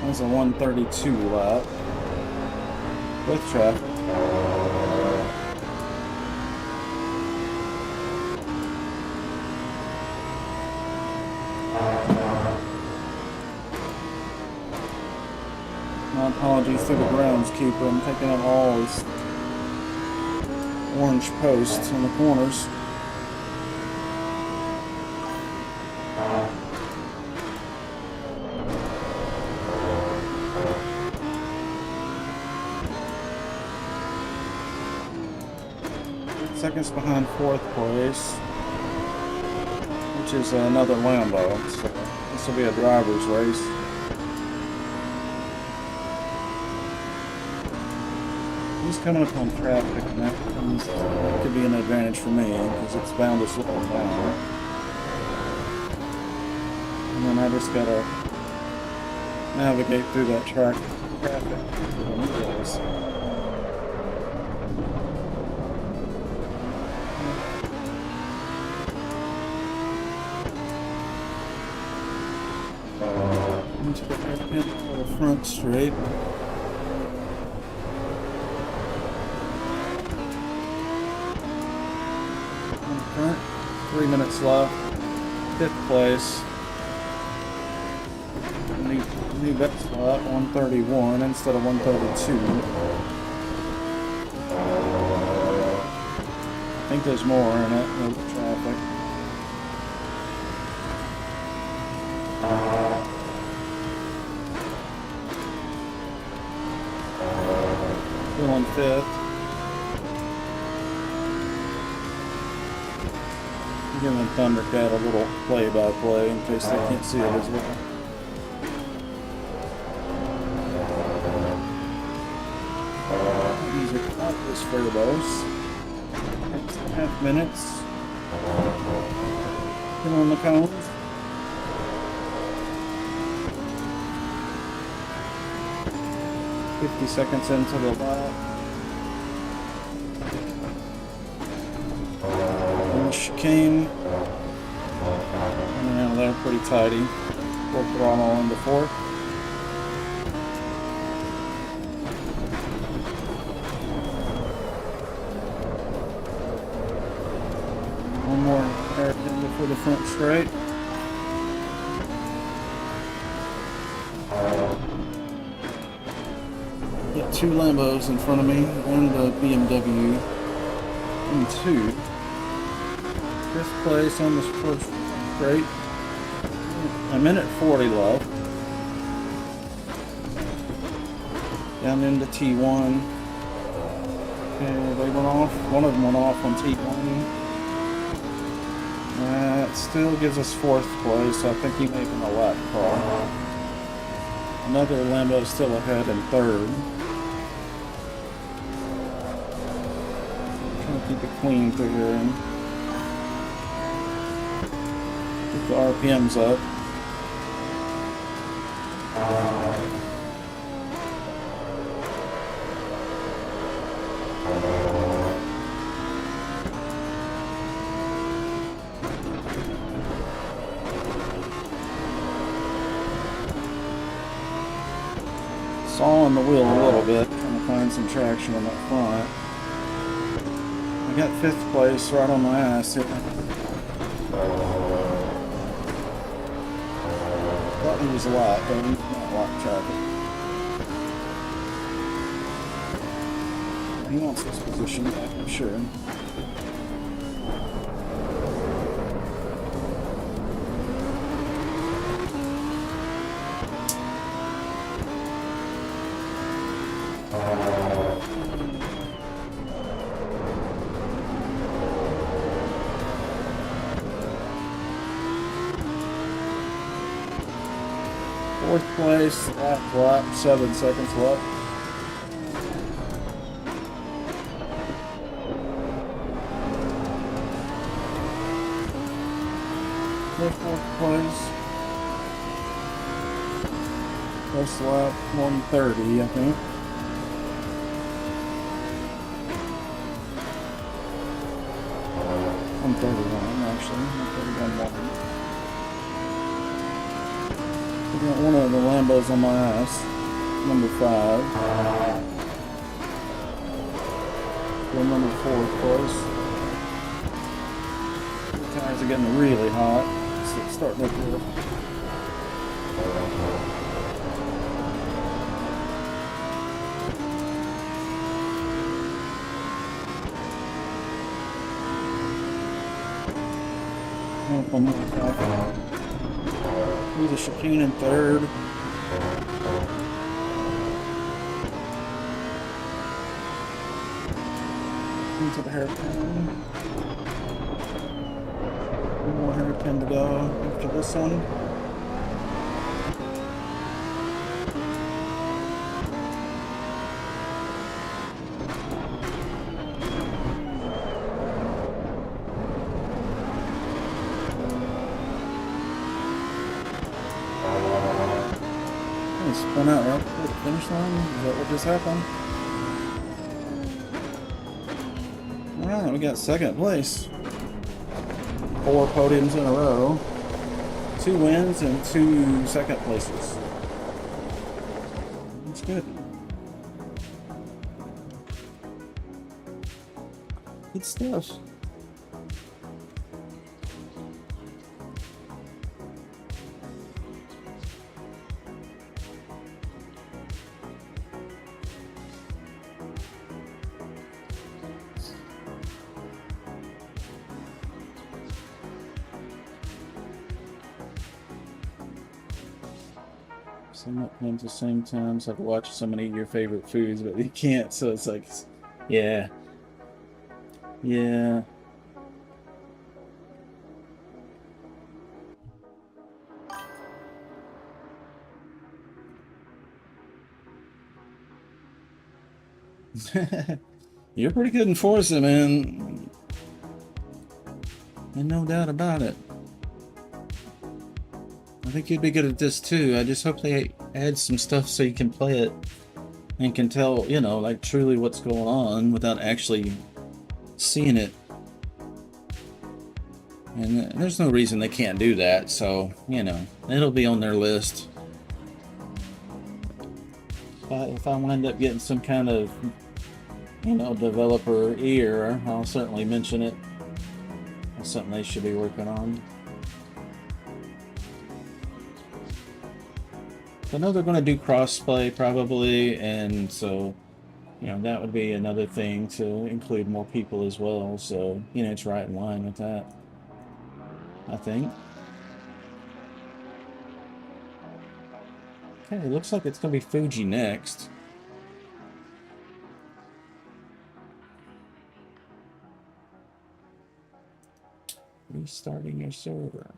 That's a 132 lap with traffic. My apologies to the groundskeeper. I'm taking out all these orange posts on the corners. Seconds behind fourth place, which is another Lambo, so this will be a driver's race. He's coming up on traffic, and that could be an advantage for me, because it's bound to slow down. And then I just gotta navigate through that traffic. Into the front straight. In front, 3 minutes left. 5th place. New best slot, 131 instead of 132. I think there's more in it with the traffic. Still in 5th. I'm giving Thundercat a little play-by-play in case they can't see it as well. These are cordless turbos. 6.5 minutes. Get on the cones. $50 seconds into the lap. And the chicane. Coming out of there pretty tidy. Full throttle into 4th. One more hairpin before the front straight. Got 2 Lambos in front of me, and the BMW M2. 5th place on this first straight. A minute 40 left. Down into T1. Okay, they went off. One of them went off on T1. That still gives us 4th place, so I think he's making a lap call. Another Lambo still ahead in 3rd. Trying to keep it clean through here and keep the RPMs up. Sawing the wheel a little bit, trying to find some traction on that front. I got 5th place right on my ass here. Thought he was a lot, but he's not a lot of traffic. He wants this position back, I'm sure. Fourth place, lap, 7 seconds left. Fourth place. First lap, 130, I think. I'm 31 actually. I'm 31 1. got one of the Lambos on my ass. Number 5. Well, number 4, of course. The tires are getting really hot. So it's starting to look good. Here's a chicane in 3rd. Into the hairpin. One more hairpin to go after this one. Spun out right before the finish line. Is that what just happened? Alright, we got 2nd place. 4 podiums in a row. 2 wins and 2 2nd places. That's good. Good stuff. So I'm not playing at the same time, so I can watch so many of your favorite foods, but you can't, so it's like, yeah. Yeah. You're pretty good in Forza, man. And no doubt about it. I think you'd be good at this too. I just hope they add some stuff so you can play it and can tell, you know, like truly what's going on without actually seeing it. And there's no reason they can't do that, so, you know, it'll be on their list. If I wind up getting some kind of, you know, developer ear, I'll certainly mention it. That's something they should be working on. I know they're going to do crossplay probably, and so, you know, that would be another thing to include more people as well. So, you know, it's right in line with that, I think. Okay, it looks like it's going to be Fuji next. Restarting your server.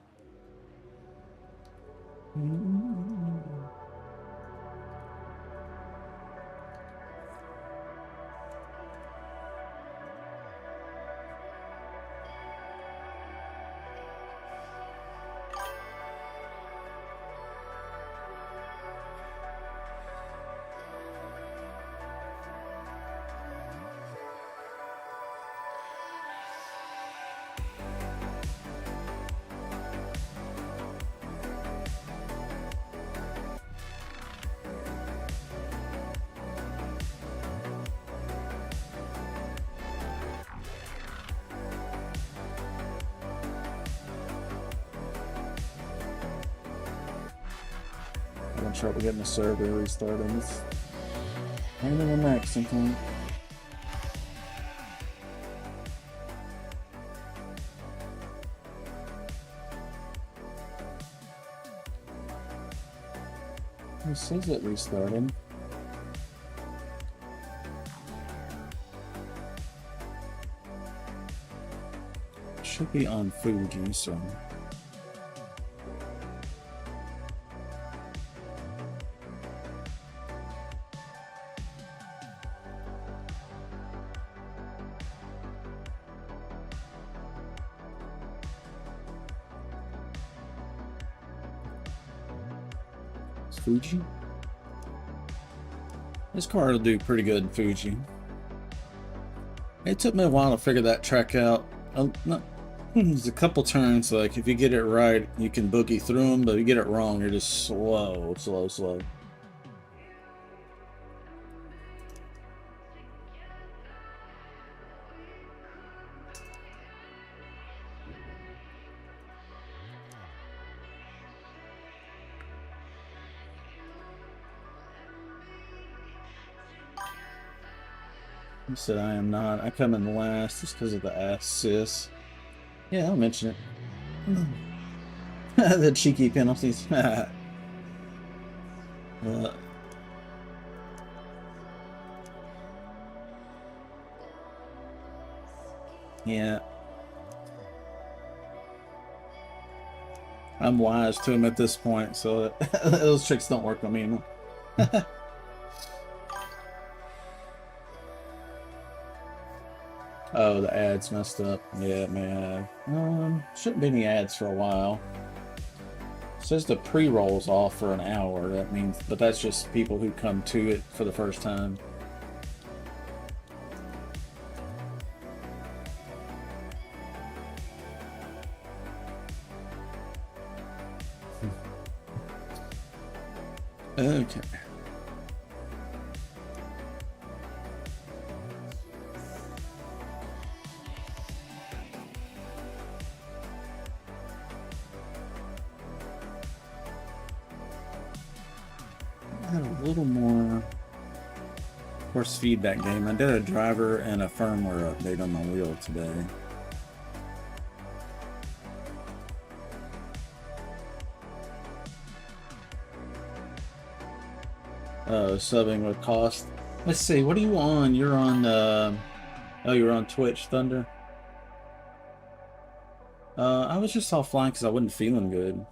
I'm sure we're getting the server restarted. It's pain in the neck sometimes. It says it restarted. Should be on Fuji, so. Fuji? This car will do pretty good in Fuji. It took me a while to figure that track out. There's a couple turns, like if you get it right, you can boogie through them, but if you get it wrong, you're just slow, slow, slow. He said I am not. I come in last just because of the assists. Yeah, I'll mention it. The cheeky penalties. Yeah. I'm wise to him at this point, so those tricks don't work on me anymore. Oh, the ads messed up. Yeah, it may have. Shouldn't be any ads for a while. It says the pre-roll's off for an hour. That means, but that's just people who come to it for the first time. Okay. Had a little more horse feedback game. I did a driver and a firmware update on my wheel today. Subbing with cost. Let's see, what are you on? You're on oh, you're on Twitch, Thunder? I was just offline because I wasn't feeling good.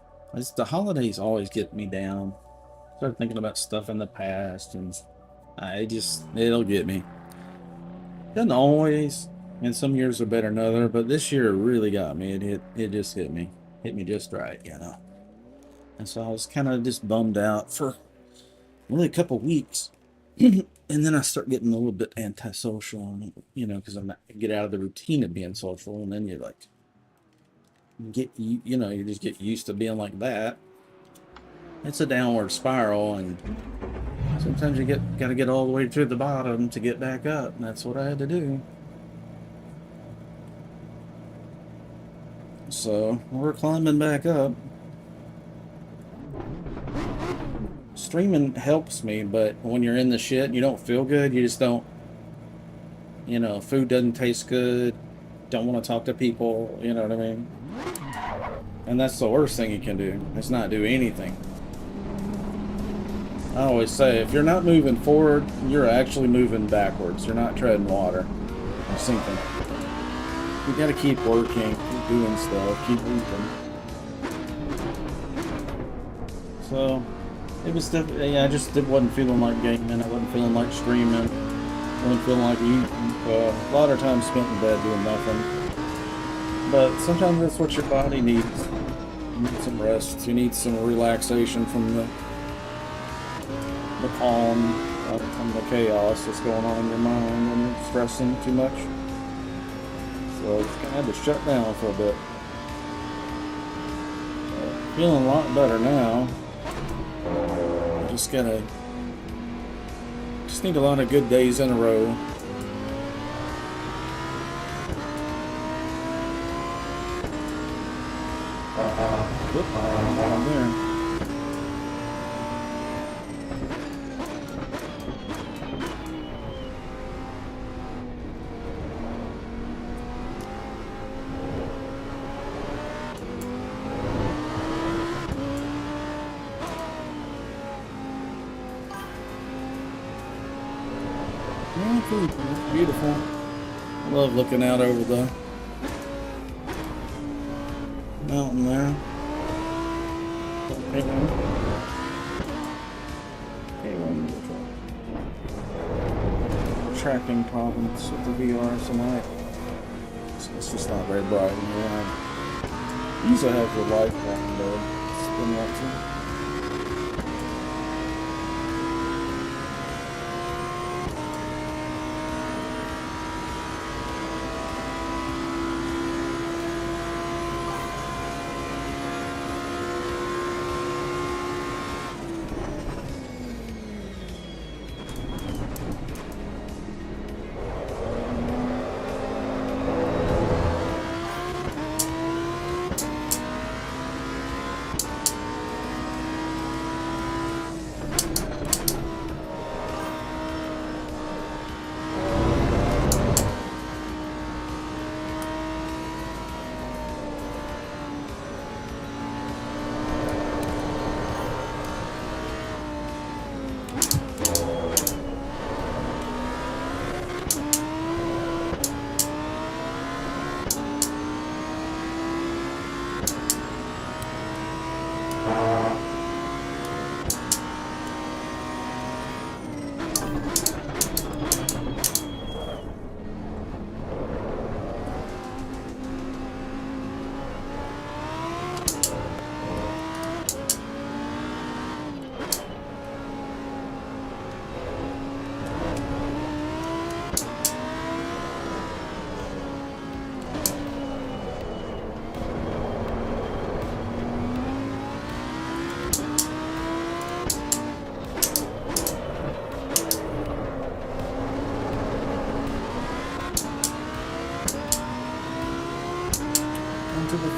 The holidays always get me down. Start thinking about stuff in the past, and it'll get me. Doesn't always, and some years are better than other, but this year really got me. It just hit me just right, you know. And so I was kind of just bummed out for only a couple weeks, and then I start getting a little bit antisocial, you know, because get out of the routine of being social, and then you're like, you just get used to being like that. It's a downward spiral, and sometimes you gotta get all the way to the bottom to get back up, and that's what I had to do. So we're climbing back up. Streaming helps me, but when you're in the shit, you don't feel good. You just don't, you know, food doesn't taste good. Don't want to talk to people, you know what I mean? And that's the worst thing you can do, is not do anything. I always say, if you're not moving forward, you're actually moving backwards. You're not treading water. You're sinking. You gotta keep working, keep doing stuff, keep moving. So, it was definitely, yeah, I just wasn't feeling like gaming. I wasn't feeling like streaming. I wasn't feeling like eating. A lot of time spent in bed doing nothing. But sometimes that's what your body needs. You need some rest. You need some relaxation from the calm, from the chaos that's going on in your mind when you're stressing too much. So it's kind of had to shut down for a bit. Feeling a lot better now. Just need a lot of good days in a row. Down there. It's beautiful. I love looking out over the mountain there. Tracking problems with the VR tonight. It's just not very bright in here. I usually have the light on, but it's been like that.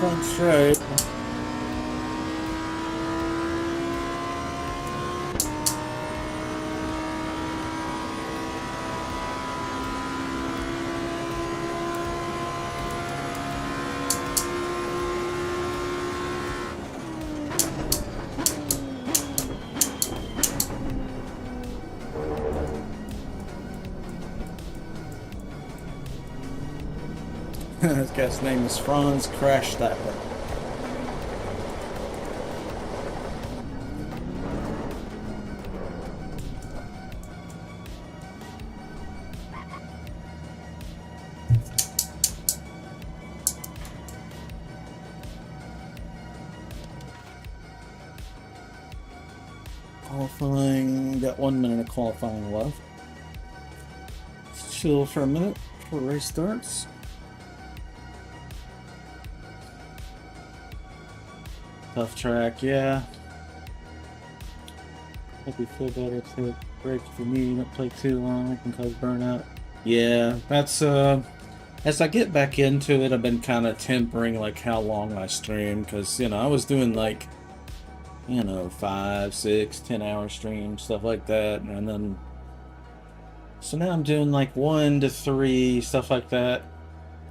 front straight. This guy's name is Franz Crashtapper. Qualifying, got 1 minute of qualifying left. Let's chill for a minute before the race starts. Tough track, yeah. Hope you feel better. Take a break for me. Don't play too long. It can cause burnout. Yeah, that's as I get back into it, I've been kind of tempering like how long I stream, because I was doing like 5, 6, 10 hour streams, stuff like that, and then so now I'm doing like 1 to 3, stuff like that.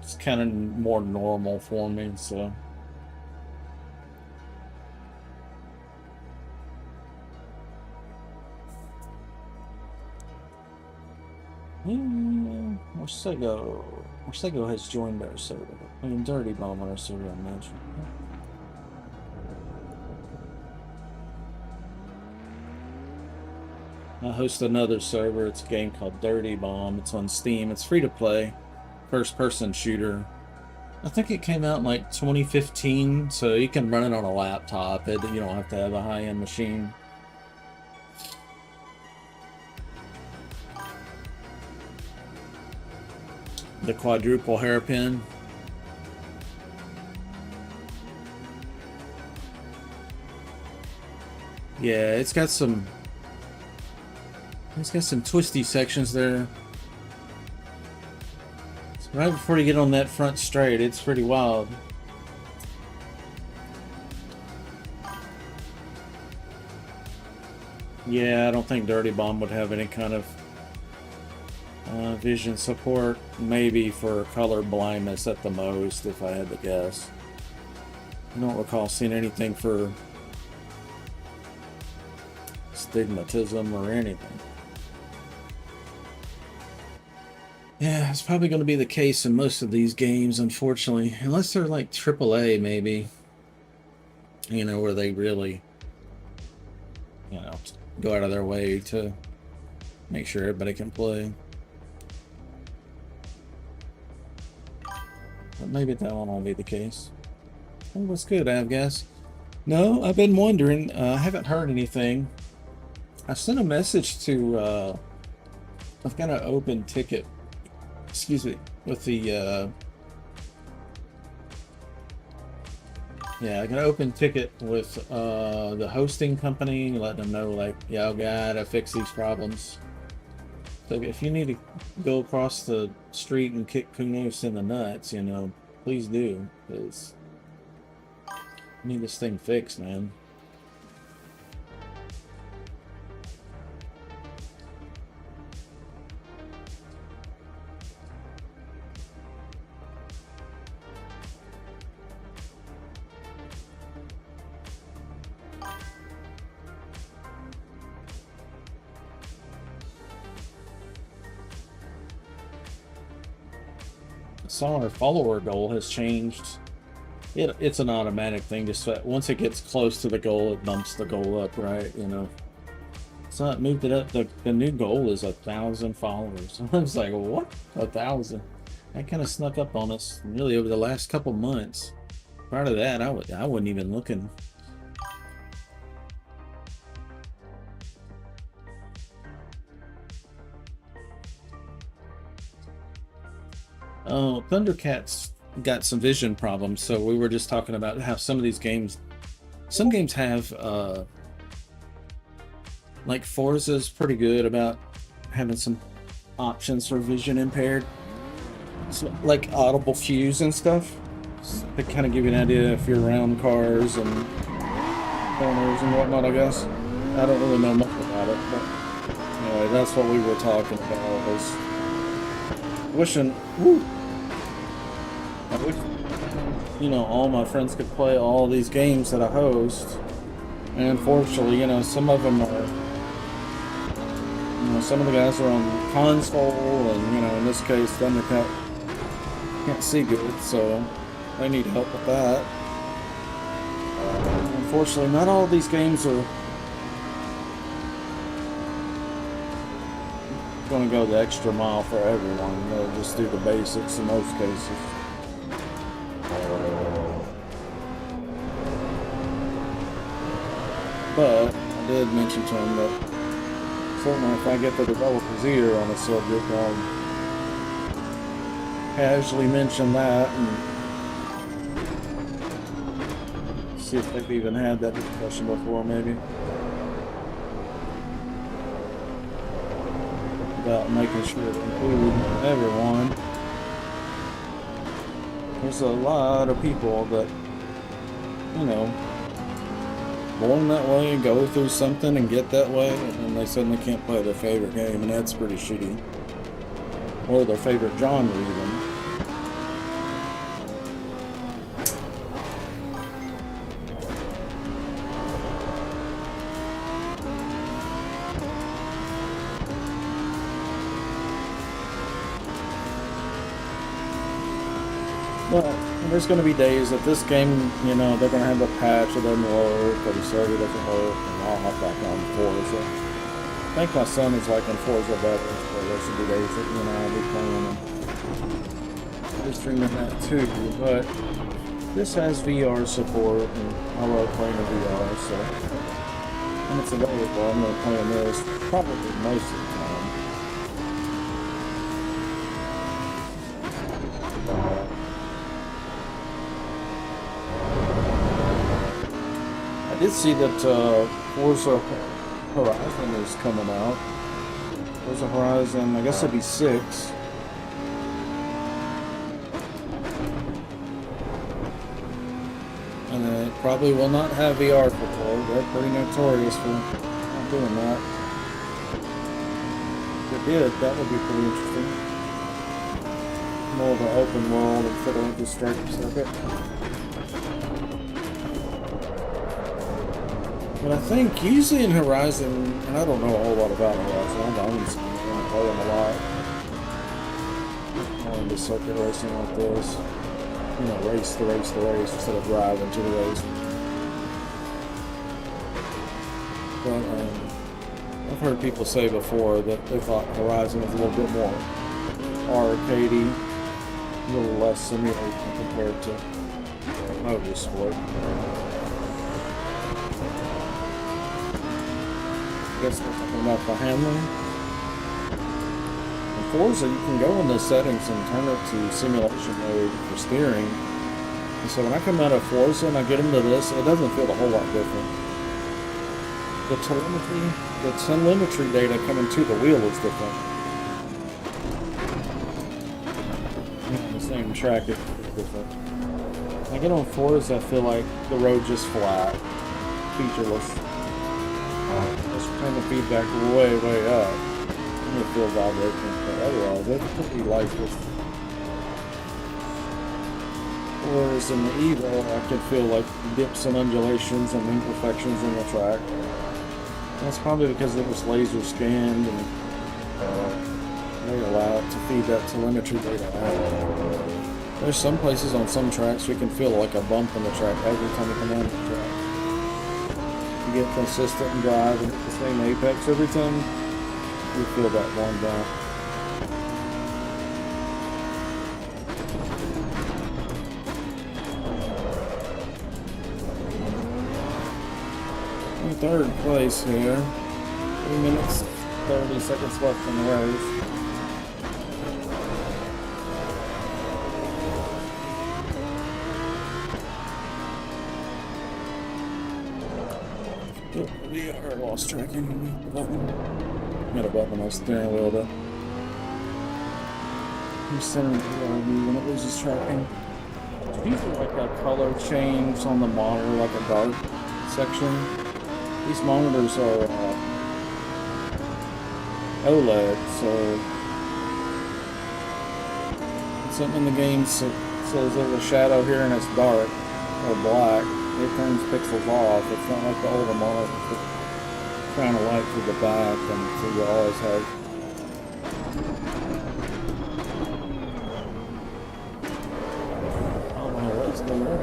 It's kind of more normal for me, so. Orsego has joined our server. I mean, Dirty Bomb on our server, I mentioned. I host another server. It's a game called Dirty Bomb. It's on Steam. It's free to play. First-person shooter. I think it came out in like 2015, so you can run it on a laptop. You don't have to have a high-end machine. The quadruple hairpin. Yeah, it's got some twisty sections there. So right before you get on that front straight, it's pretty wild. Yeah, I don't think Dirty Bomb would have any kind of vision support. Maybe for color blindness at the most, if I had to guess. I don't recall seeing anything for stigmatism or anything. Yeah, it's probably going to be the case in most of these games, unfortunately. Unless they're like AAA, maybe. Where they really, go out of their way to make sure everybody can play. But maybe that one won't be the case. Oh, what's good, I guess? No, I've been wondering. I haven't heard anything. I sent a message to, I've got an open ticket, excuse me, with the, yeah, I got an open ticket with the hosting company, letting them know, like, yeah, I gotta fix these problems. So if you need to go across the street and kick Kunos in the nuts, please do, because I need this thing fixed, man. Saw our follower goal has changed. It's an automatic thing. Just once it gets close to the goal, it bumps the goal up, right? So it moved it up. The new goal is 1,000 followers. I was like, what? 1,000? That kind of snuck up on us really over the last couple months. Prior to that, I wasn't even looking. Oh, Thundercats got some vision problems, so we were just talking about how some games have, like Forza's pretty good about having some options for vision impaired, so, like audible cues and stuff. to kind of give you an idea if you're around cars and corners and whatnot, I guess. I don't really know much about it, but anyway, that's what we were talking about. Was wishing, I wish, all my friends could play all these games that I host. And unfortunately, some of them are, some of the guys are on console, and in this case, Thundercat can't see good, so they need help with that. Unfortunately, not all these games are going to go the extra mile for everyone. They'll just do the basics in most cases. But I did mention to him that certainly if I get the developer's ear on the subject, I'll casually mention that and see if they've even had that discussion before, maybe. About making sure to include everyone. There's a lot of people that, born that way, go through something and get that way, and then they suddenly can't play their favorite game, and that's pretty shitty. Or their favorite genre, even. Well, there's going to be days that this game, they're going to have a patch that doesn't work, or the server doesn't work, and I'll hop back on Forza. I think my son is liking Forza better, so there should be days that, I'll be playing and I'll be streaming that too, but this has VR support, and I love playing the VR, so when it's available, I'm going to play this probably most of the time. I did see that Forza Horizon is coming out. Forza Horizon, I guess it'd be 6. And it probably will not have VR support. They're pretty notorious for not doing that. If it did, that would be pretty interesting. More of an open world instead of the straight circuit. But I think usually in Horizon, and I don't know a whole lot about Horizon, I don't play them a lot. I'm into circuit racing like this. Race the race instead of driving to the race. But I've heard people say before that they thought Horizon was a little bit more arcadey, a little less simulating compared to motorsport. I guess we're talking about the handling. In Forza, you can go in the settings and turn it to simulation mode for steering. And so when I come out of Forza and I get into this, it doesn't feel a whole lot different. The telemetry data coming to the wheel is different. The same track is different. When I get on Forza, I feel like the road just flat, featureless. Let's turn the feedback way up. And it feels vibrating, but otherwise it's pretty lifeless. Whereas in the EVO, I could feel like dips and undulations and imperfections in the track. And that's probably because it was laser scanned and they allow it to feed that telemetry data out. There's some places on some tracks we can feel like a bump in the track every time we come down the track. Get consistent and drive and hit the same apex every time, you feel that one down. In third place here, 3 minutes, 30 seconds left in the race. VR lost tracking. Got a button on my steering wheel to center the VR view when it loses tracking. usually like a color change on the monitor, like a dark section. These monitors are OLED, so something in the game says there's a shadow here and it's dark or black. It turns pixels off. It's not like the older monitors that shine a light through the back, and so you always have. Oh my, what's going on?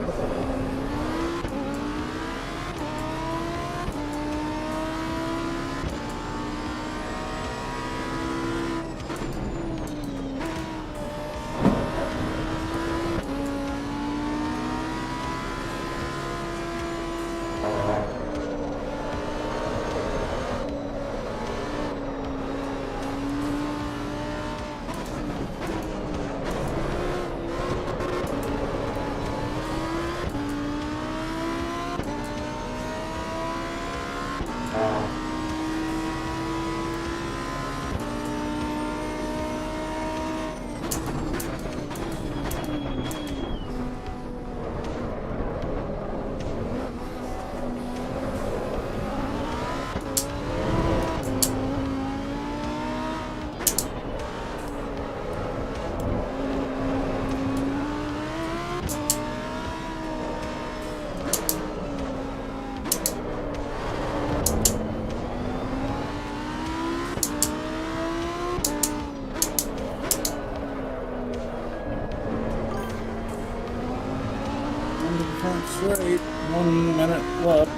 Straight, 1 minute left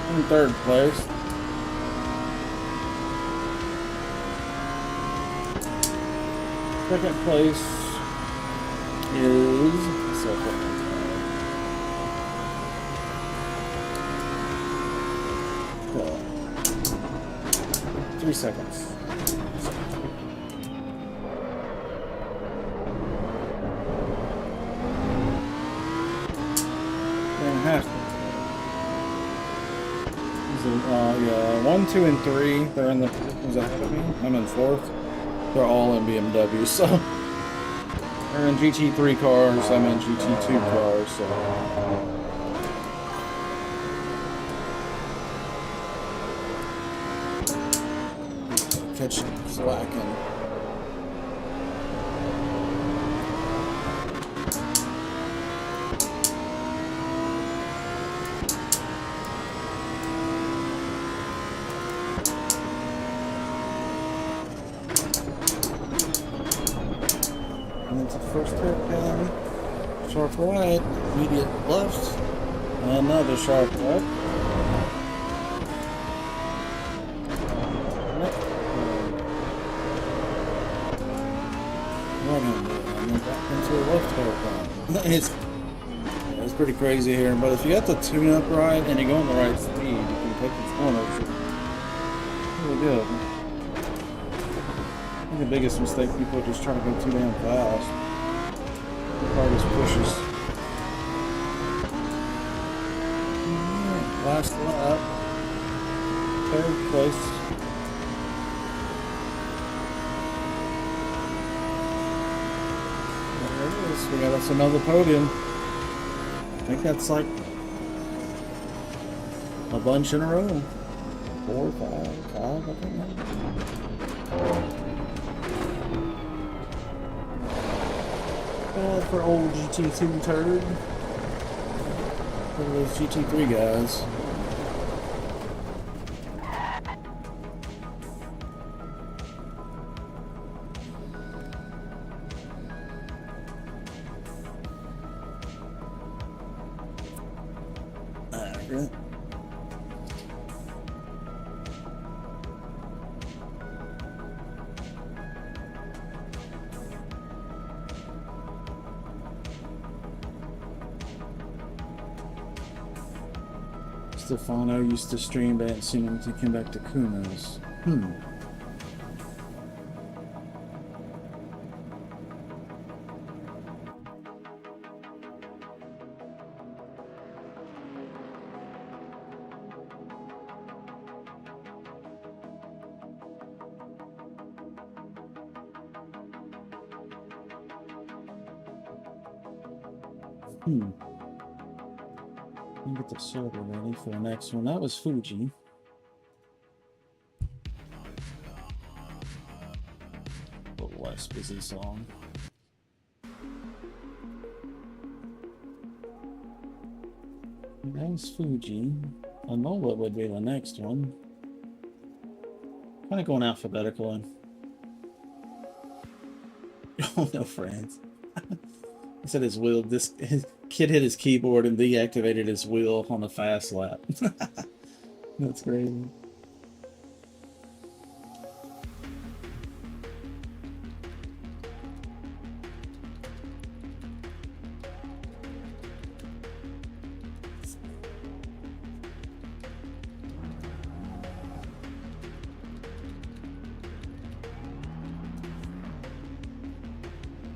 in third place. Second place is 3 seconds. Half. Yeah, 1, 2, and 3. They're in the positions ahead of me. I'm in fourth. They're all in BMW, so they're in GT3 cars. I'm in GT2 cars, so. Catching slacking. First hairpin, sharp right, immediate left, another sharp right. And then back into a left hairpin. It's pretty crazy here, but if you got the tune up right and you're going the right speed, you can take these corners. Really good. I think the biggest mistake people are just trying to go too damn fast. The car just pushes. Last lap. Third place. There it is. We got us another podium. I think that's like a bunch in a row. 4, 5, I think. For old GT2 turd. For those GT3 guys. Alright. Stefano used to stream, but I hadn't seen him until he came back to Kuma's. Let me get the server ready for the next one. That was Fuji. A little less busy song. That was Fuji. Anola would be the next one. Kind of going alphabetical. Oh no, friends. He said his wheel. His kid hit his keyboard and deactivated his wheel on the fast lap. That's crazy.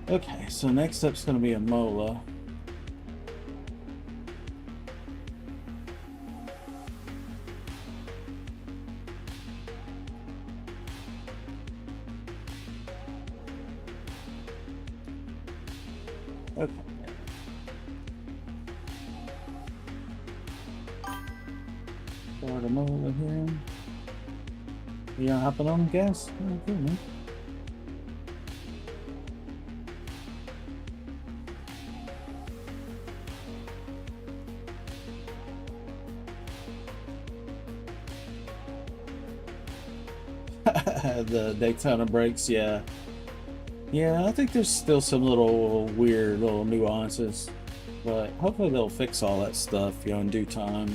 Okay, so next up's going to be a Mola. Okay. Start a Mola here. You gonna hop on gas? Okay, man. The Daytona brakes, yeah. Yeah, I think there's still some little weird little nuances, but hopefully they'll fix all that stuff, you know, in due time.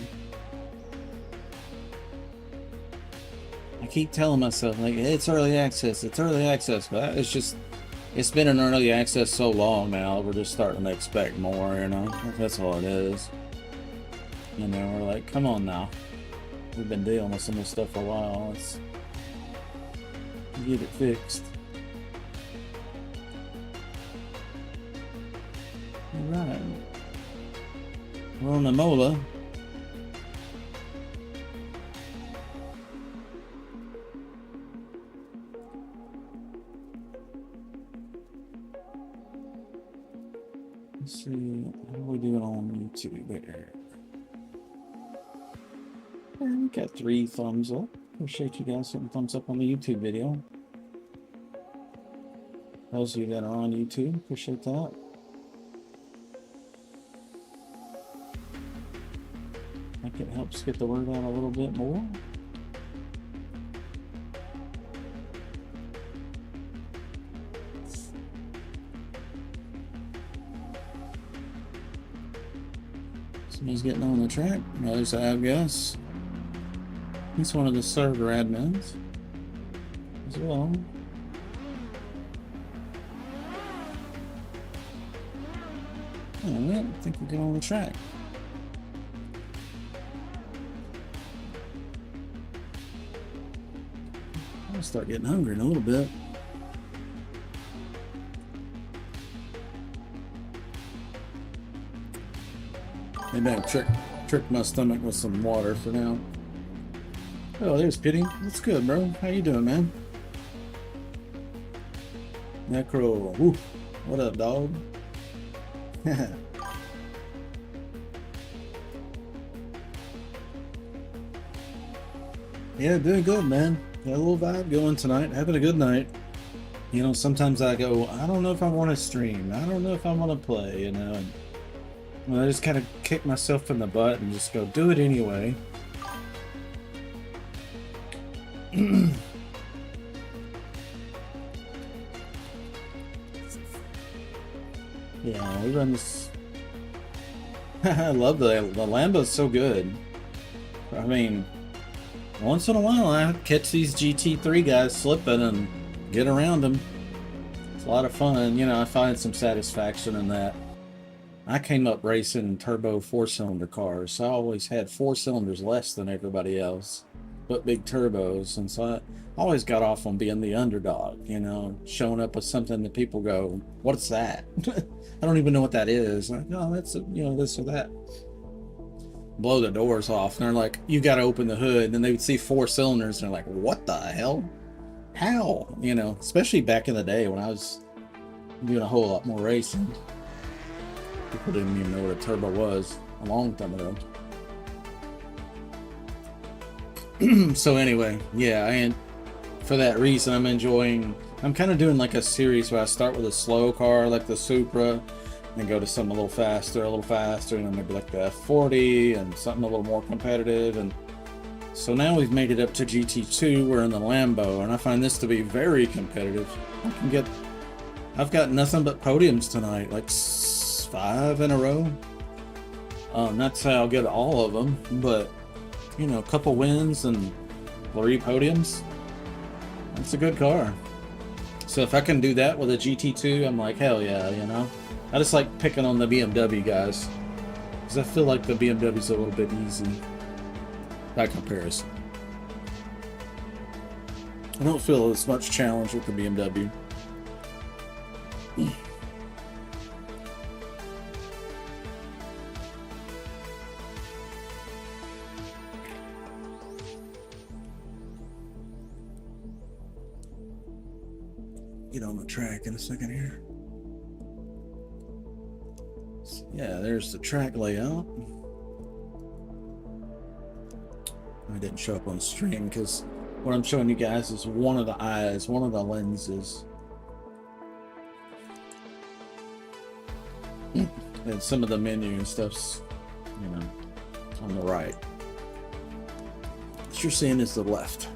I keep telling myself, like, it's early access, but it's been an early access so long now, we're just starting to expect more, you know? That's all it is. You know, we're like, come on now. We've been dealing with some of this stuff for a while. Let's get it fixed. Alright. We're on the Mola. Let's see, how are we doing on YouTube there? We got 3 thumbs up. Appreciate you guys hitting thumbs up on the YouTube video. Those of you that are on YouTube, appreciate that. I think it helps get the word out a little bit more. Somebody's getting on the track. There's Ab Gus. He's one of the server admins as well. Alright, I think we're getting on the track. I'll start getting hungry in a little bit. Maybe I trick my stomach with some water for now. Oh, there's Pitty. What's good, bro? How you doing, man? Necro. Woo. What up, dog? Yeah, doing good, man. Got a little vibe going tonight. Having a good night. You know, sometimes I go, I don't know if I want to stream. I don't know if I want to play, you know. And I just kind of kick myself in the butt and just go, do it anyway. Yeah, we run this. I love the Lambo's so good. I mean, once in a while I catch these GT3 guys slipping and get around them. It's a lot of fun, you know. I find some satisfaction in that. I came up racing turbo 4-cylinder cars, so I always had 4 cylinders less than everybody else, but big turbos, and so I always got off on being the underdog, you know, showing up with something that people go, what's that? I don't even know what that is. Like, no, that's, you know, this or that. Blow the doors off, and they're like, you got to open the hood, and then they would see 4 cylinders, and they're like, what the hell? How? You know, especially back in the day when I was doing a whole lot more racing. People didn't even know what a turbo was a long time ago. So anyway, yeah, and for that reason, I'm kind of doing like a series where I start with a slow car like the Supra, and go to something a little faster, and then maybe like the F40 and something a little more competitive. And so now we've made it up to GT2. We're in the Lambo, and I find this to be very competitive. I've got nothing but podiums tonight, like 5 in a row. Not to say I'll get all of them, but you know, a couple wins and 3 podiums. That's a good car. So if I can do that with a GT2, I'm like, hell yeah, you know. I just like picking on the BMW guys, because I feel like the BMW's a little bit easy by comparison. I don't feel as much challenge with the BMW. Get on the track in a second here. Yeah, there's the track layout. I didn't show up on stream because what I'm showing you guys is one of the eyes, one of the lenses. And some of the menu and stuff's, you know, on the right. What you're seeing is the left.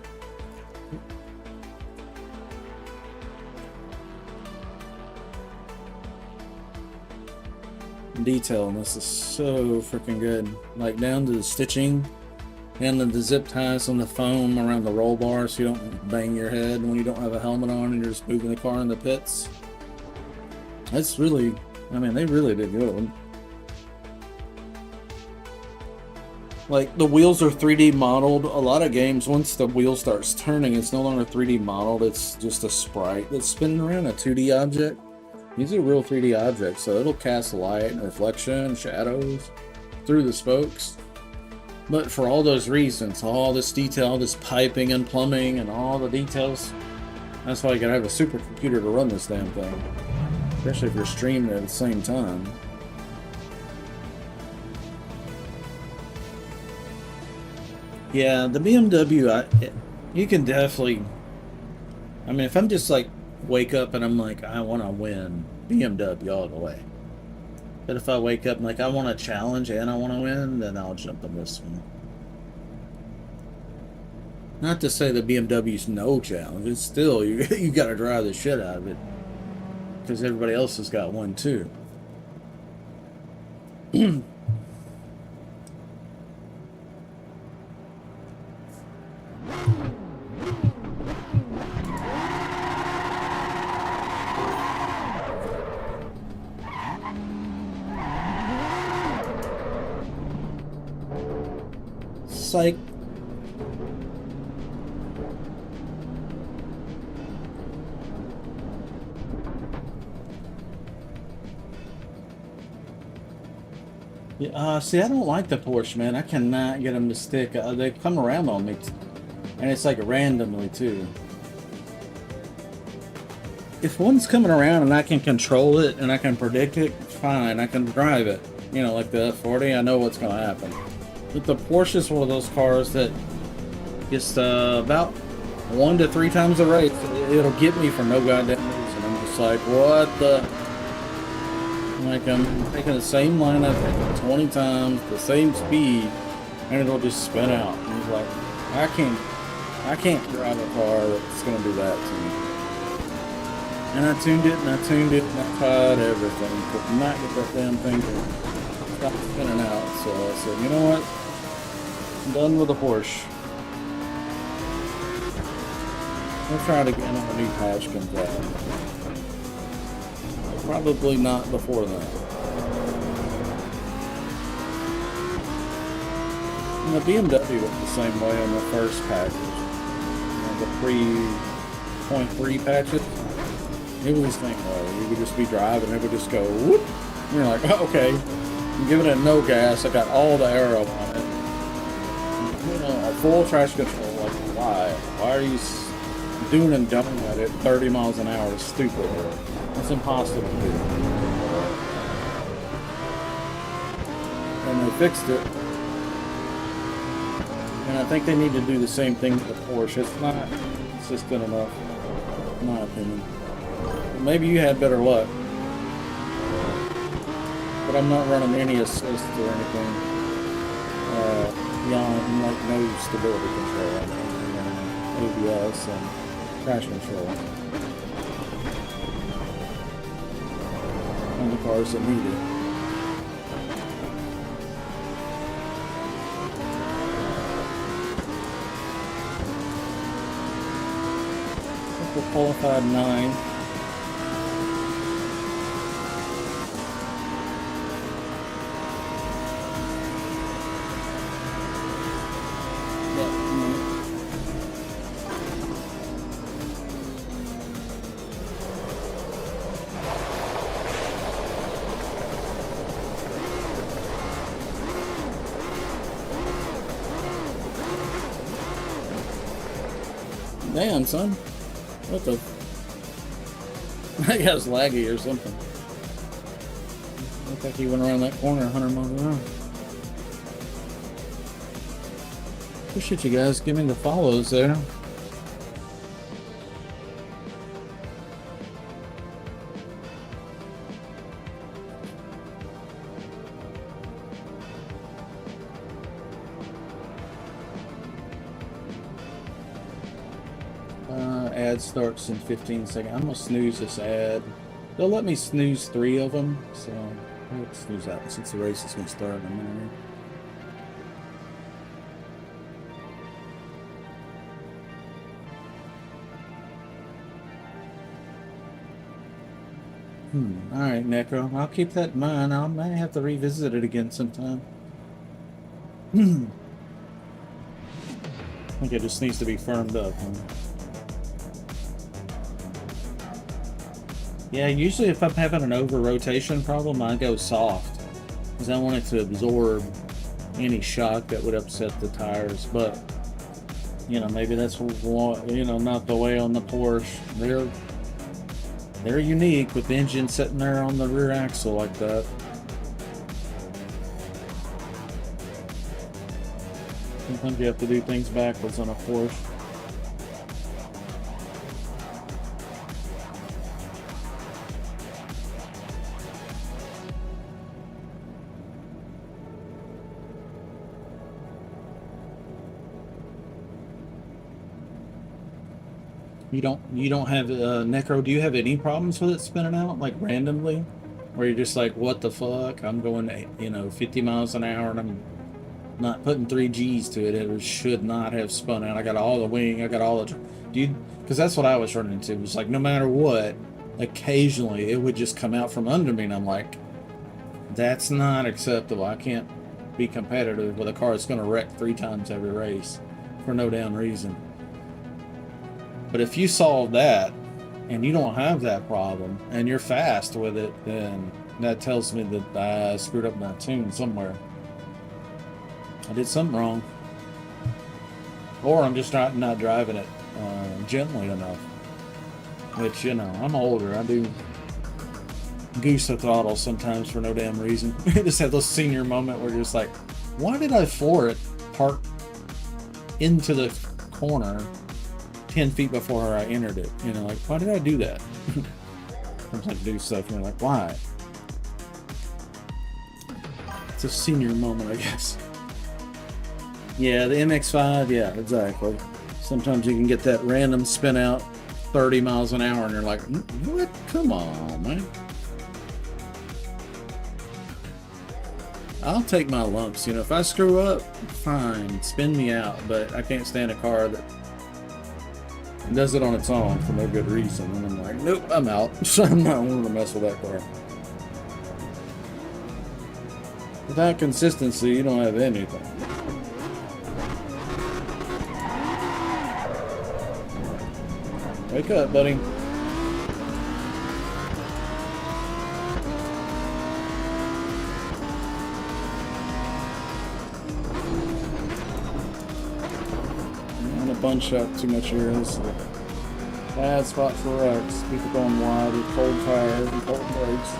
Detail on this is so freaking good, like down to the stitching and the zip ties on the foam around the roll bar so you don't bang your head when you don't have a helmet on and you're just moving the car in the pits. That's really, I mean, they really did good. Like the wheels are 3D modeled. A lot of games, once the wheel starts turning, it's no longer 3D modeled, it's just a sprite that's spinning around, a 2D object. These are real 3D objects, so it'll cast light and reflection, shadows through the spokes. But for all those reasons, all this detail, this piping and plumbing and all the details, that's why you gotta have a supercomputer to run this damn thing. Especially if you're streaming at the same time. Yeah, the BMW, you can definitely, I mean, if I'm just like, wake up and I'm like, I want to win, BMW all the way. But if I wake up and like, I want to challenge and I want to win, then I'll jump on this one. Not to say the BMW's no challenge, it's still, you got to drive the shit out of it. Because everybody else has got one too. Psych. Yeah, see, I don't like the Porsche, man. I cannot get them to stick. They come around on me, and it's like randomly too. If one's coming around and I can control it and I can predict it, fine, I can drive it. You know, like the F40, I know what's going to happen. But the Porsche is one of those cars that just about 1 to 3 times a race, it'll get me for no goddamn reason. I'm just like, what the? Like I'm taking the same lineup 20 times, the same speed, and it'll just spin out. And he's like, I can't drive a car that's gonna do that to me. And I tuned it and I tried everything. Could not get that damn thing to stop spinning out. So I said, you know what? I'm done with the Porsche. We'll try it again when the new patch comes out. Probably not before that. And the BMW went the same way on the first package. You know, the pre.3 patches. It was the same way. You would just be driving and it would just go whoop. And you're like, oh, okay. I'm giving it no gas. I got all the aero on it. You know, a full traction control. Like, why? Why are you doing and jumping at it 30 miles an hour? It's stupid. It's impossible to do. and they fixed it. And I think they need to do the same thing with the Porsche. It's not consistent enough, in my opinion. But maybe you had better luck. But I'm not running any assist or anything beyond like no stability control. ABS and traction control on the cars that need it. Qualified 9. Damn, son. What the? That guy's laggy or something. Looked like he went around that corner 100 miles an hour. Appreciate you guys giving the follows there. Ad starts in 15 seconds. I'm gonna snooze this ad. They'll let me snooze 3 of them, so I'll snooze that since the race is gonna start in a minute. Alright, Necro. I'll keep that in mind. I may have to revisit it again sometime. I think it just needs to be firmed up. Yeah, usually if I'm having an over-rotation problem, I go soft. Because I want it to absorb any shock that would upset the tires. But, you know, maybe that's, you know, not the way on the Porsche. They're unique with the engine sitting there on the rear axle like that. Sometimes you have to do things backwards on a Porsche. You don't have Necro, do you have any problems with it spinning out like randomly? Where you're just like, what the fuck? I'm going, you know, 50 miles an hour and I'm not putting 3 G's to it. It should not have spun out. I got all the wing, I got all the, dude, because that's what I was running into. It was like no matter what, occasionally it would just come out from under me and I'm like, that's not acceptable. I can't be competitive with a car that's going to wreck 3 times every race for no damn reason. But if you solve that and you don't have that problem and you're fast with it, then that tells me that I screwed up my tune somewhere. I did something wrong. Or I'm just not driving it gently enough. Which, you know, I'm older. I do goose the throttle sometimes for no damn reason. You just have those senior moment where you're just like, why did I floor it park into the corner 10 feet before I entered it? You know, like, why did I do that? Sometimes I do stuff and you're like, why? It's a senior moment, I guess. Yeah, the MX-5, yeah, exactly. Sometimes you can get that random spin out 30 miles an hour and you're like, what? Come on, man. I'll take my lumps, you know. If I screw up, fine, spin me out, but I can't stand a car that does it on its own for no good reason. And I'm like, nope, I'm out. So I'm not willing to mess with that car. Without consistency, you don't have anything. Wake up, buddy. Bunch up too much here. This is a bad spot for wrecks. People going wide with cold tires and cold brakes.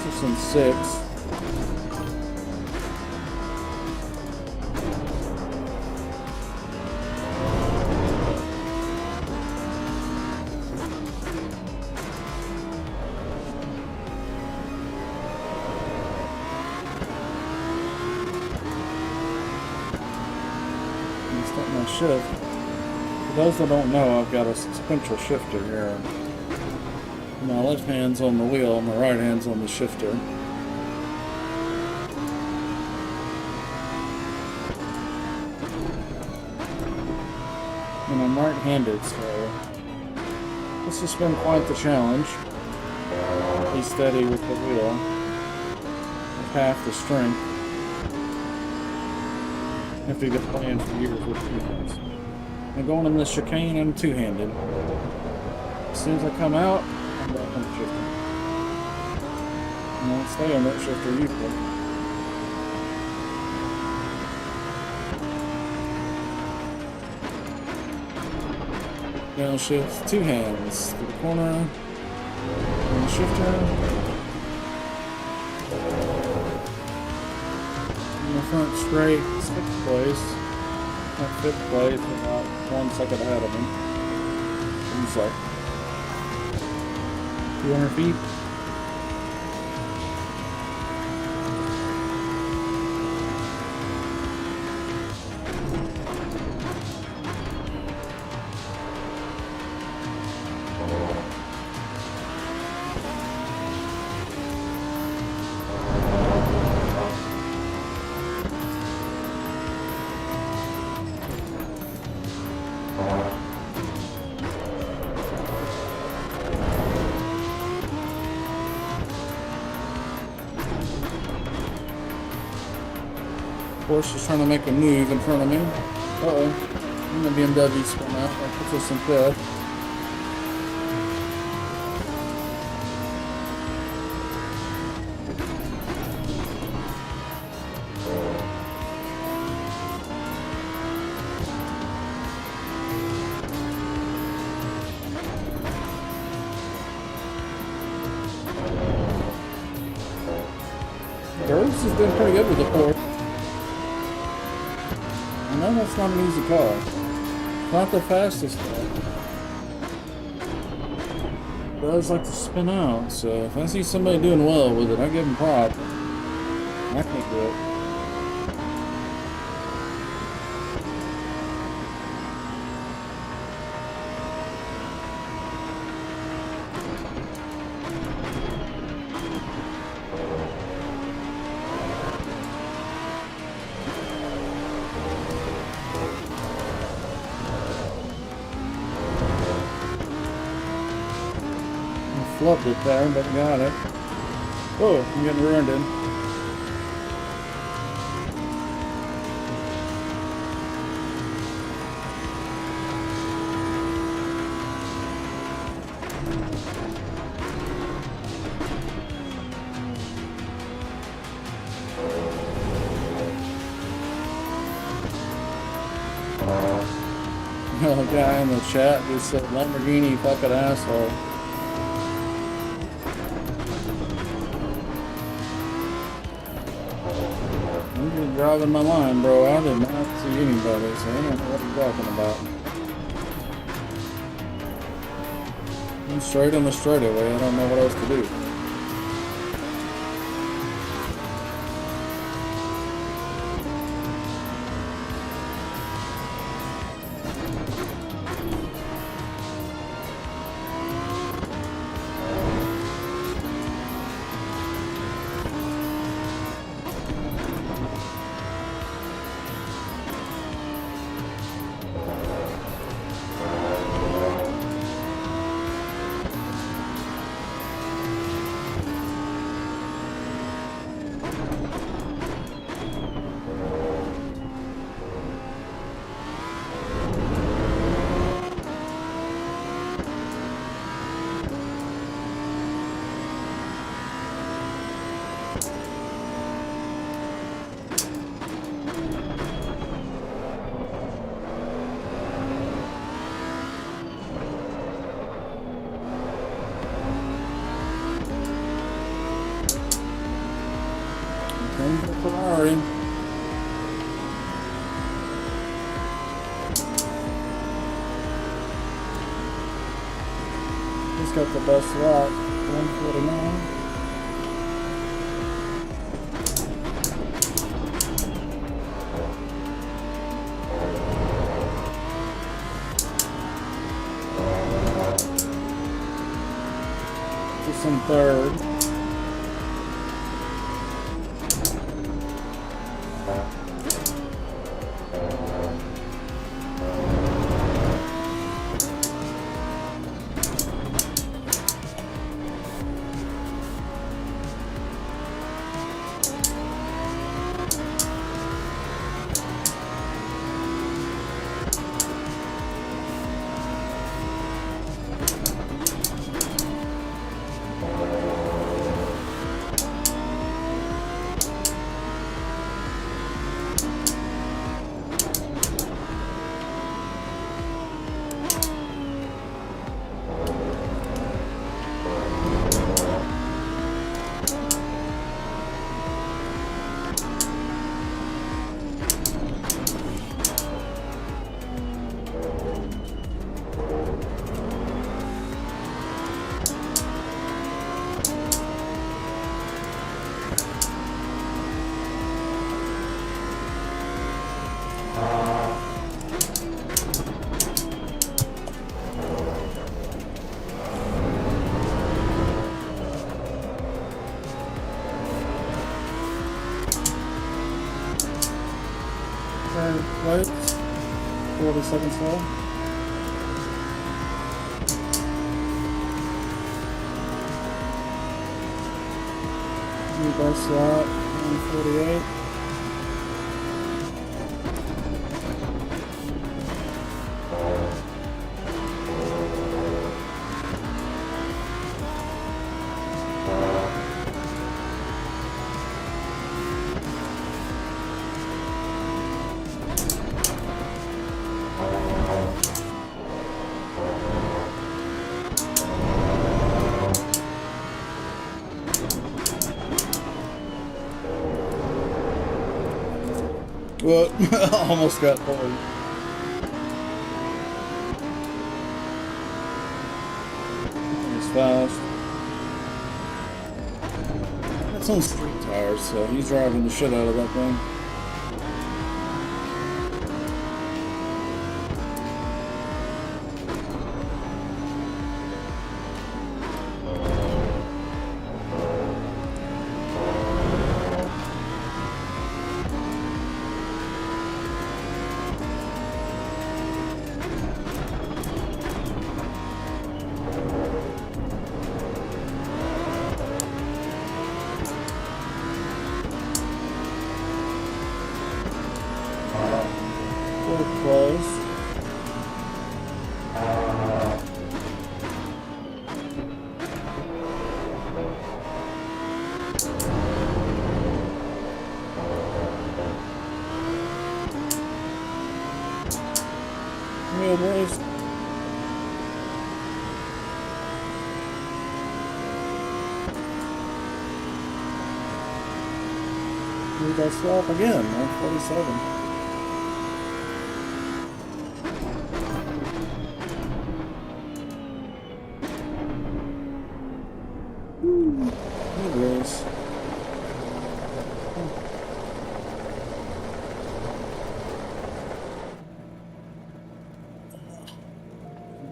Peterson 6. Start my shift. For those that don't know, I've got a sequential shifter here. My left hand's on the wheel, my right hand's on the shifter. And I'm right-handed, so this has been quite the challenge. Be steady with the wheel. With half the strength. After you've been playing for years with two hands. And going in this chicane, I'm two-handed. As soon as I come out, I'm back on the shifter. And I'll stay on that shifter usually. Now shift two hands to the corner, on the shifter. In the front straight, 6th place. Not 5th place, about 1 second ahead of me. Seems like 200 feet. Porsche is trying to make a move in front of me. Uh-oh. And the BMW spun out. That puts us in 5th. Groves has been pretty good with the Porsche. I know that's not an easy car. It's not the fastest car. It does like to spin out, so if I see somebody doing well with it, I give them props. I can't do it. Flubbed it there, but got it. Oh, I'm getting ruined in. The guy in the chat just said Lamborghini fucking asshole. You're driving my line, bro. I did not see anybody, so I don't know what you're talking about. I'm straight on the straightaway. I don't know what else to do. He's got the best lap, 149. Just in third. Right, 40 seconds left. New best lap, 148. Well, almost got pulled. He's fast. That's on street tires, so he's driving the shit out of that thing. Close. Real race. We got swap again, 147.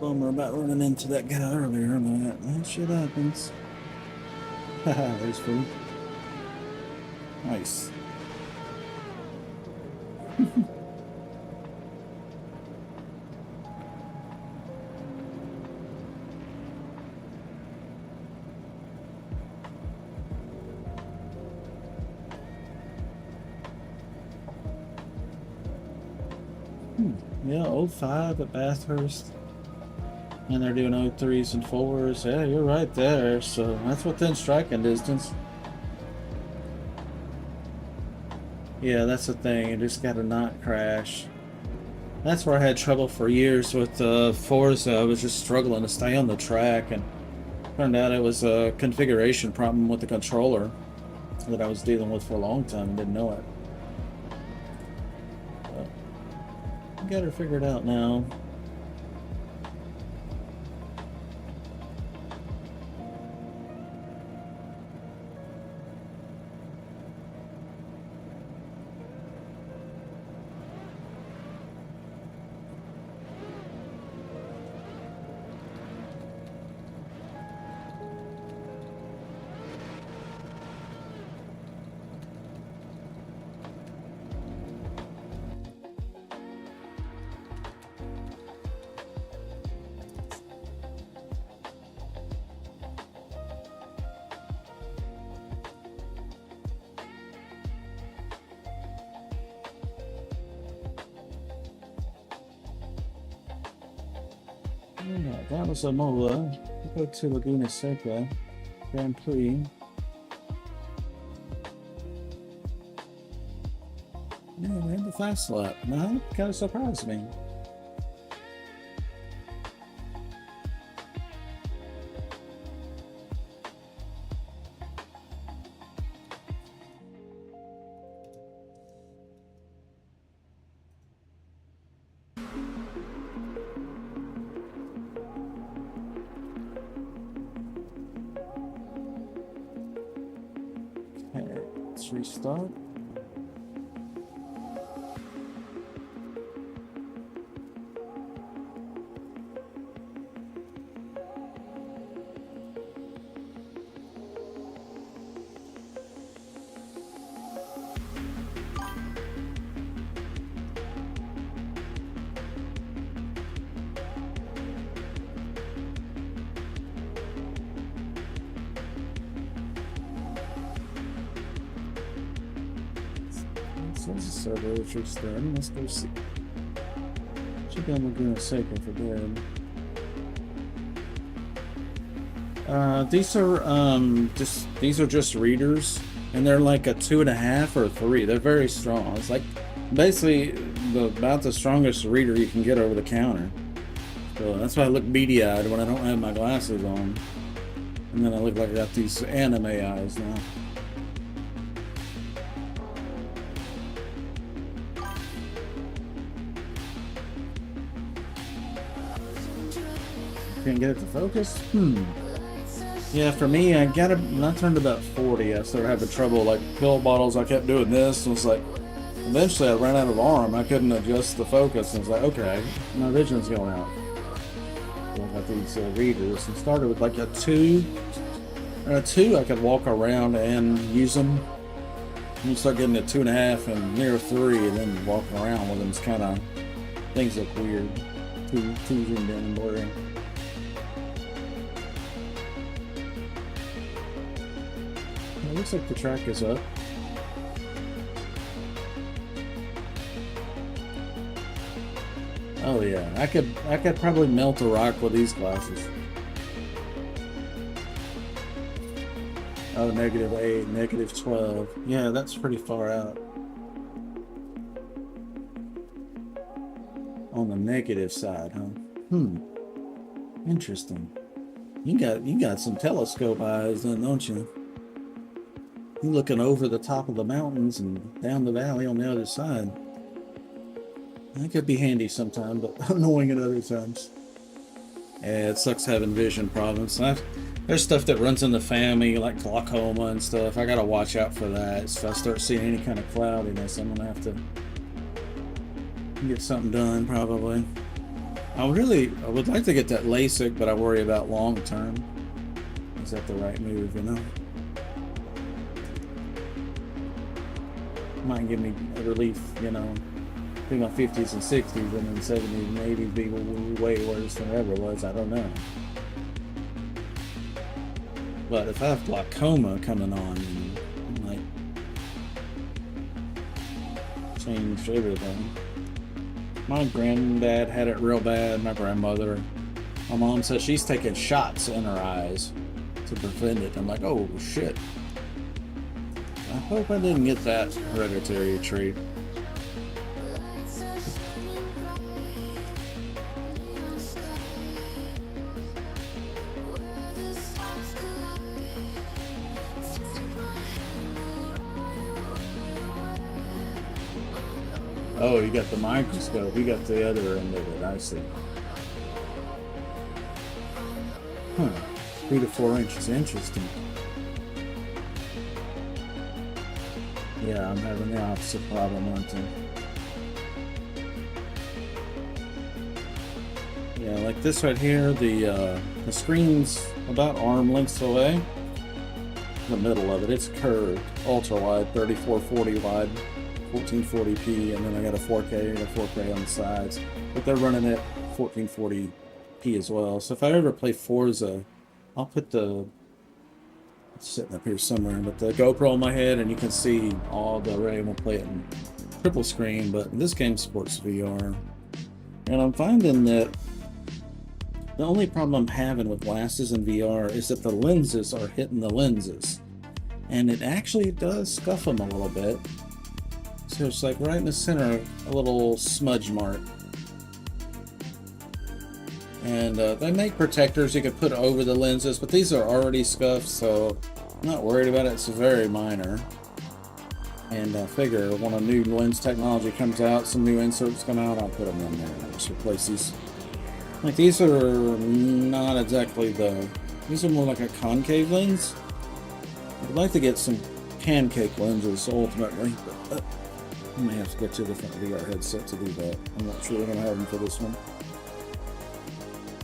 Bummer about running into that guy earlier, but that shit happens. Haha, there's food. Nice. Yeah, 05 at Bathurst. And they're doing 03s and 4s. Yeah, you're right there. So that's within striking distance. Yeah, that's the thing. You just got to not crash. That's where I had trouble for years with Forza. I was just struggling to stay on the track, and turned out it was a configuration problem with the controller that I was dealing with for a long time and didn't know it. But I got her figured out now. Yeah, that was a Mola. Go to Laguna Seca Grand Prix. Yeah, we had the fast lap. No, kind of surprised me. Okay, let's restart. So this is server is restarting. Let's go see. Should be on Laguna Seca for good. These are just readers, and they're like a 2.5 or a 3. They're very strong. It's like basically about the strongest reader you can get over the counter. So that's why I look beady-eyed when I don't have my glasses on, and then I look like I got these anime eyes now. Can't get it to focus? Yeah, for me, I turned about 40. I started having trouble, like pill bottles. I kept doing this, and it's like, eventually I ran out of arm. I couldn't adjust the focus, and it's like, okay, my vision's going out. So I got these readers, and started with like a 2. And a 2, I could walk around and use them. And you start getting a 2.5 and near 3, and then walking around with them. It's kind of, things look weird. Too zoomed in and blurry. It looks like the track is up. Oh yeah, I could probably melt a rock with these glasses. Oh, -8, -12. Yeah, that's pretty far out. On the negative side, huh? Interesting. You got some telescope eyes then, don't you? You're looking over the top of the mountains and down the valley on the other side. That could be handy sometime, but annoying at other times. Yeah, it sucks having vision problems. There's stuff that runs in the family, like glaucoma and stuff. I gotta watch out for that. If I start seeing any kind of cloudiness, I'm gonna have to get something done, probably. I would like to get that LASIK, but I worry about long term. Is that the right move, you know? Might give me a relief, you know, in my 50s and 60s, and then 70s and 80s be way worse than it ever was. I don't know. But if I have glaucoma coming on, it might change everything. My granddad had it real bad, my grandmother. My mom says she's taking shots in her eyes to prevent it. I'm like, oh shit. I hope I didn't get that hereditary trait. Oh, you got the microscope. You got the other end of it. I see. Huh. 3 to 4 inches. Interesting. Yeah, I'm having the opposite problem, aren't I? Yeah, like this right here, the screen's about arm lengths away. The middle of it, it's curved, ultra wide, 3440 wide, 1440p, and then I got a 4K and a 4K on the sides. But they're running at 1440p as well. So if I ever play Forza, I'll put the sitting up here somewhere, but the GoPro on my head, and you can see all the array. We'll play it in triple screen, but this game supports VR. And I'm finding that The only problem I'm having with glasses in VR is that the lenses are hitting the lenses. And it actually does scuff them a little bit. So it's like right in the center, a little smudge mark. And they make protectors you could put over the lenses, but these are already scuffed, so I'm not worried about it. It's very minor. And I figure when a new lens technology comes out, some new inserts come out, I'll put them in there. I'll just replace these. Like these are not exactly these are more like a concave lens. I'd like to get some pancake lenses ultimately, but I may have to get you a different VR headset to do that. I'm not sure we're going to have them for this one.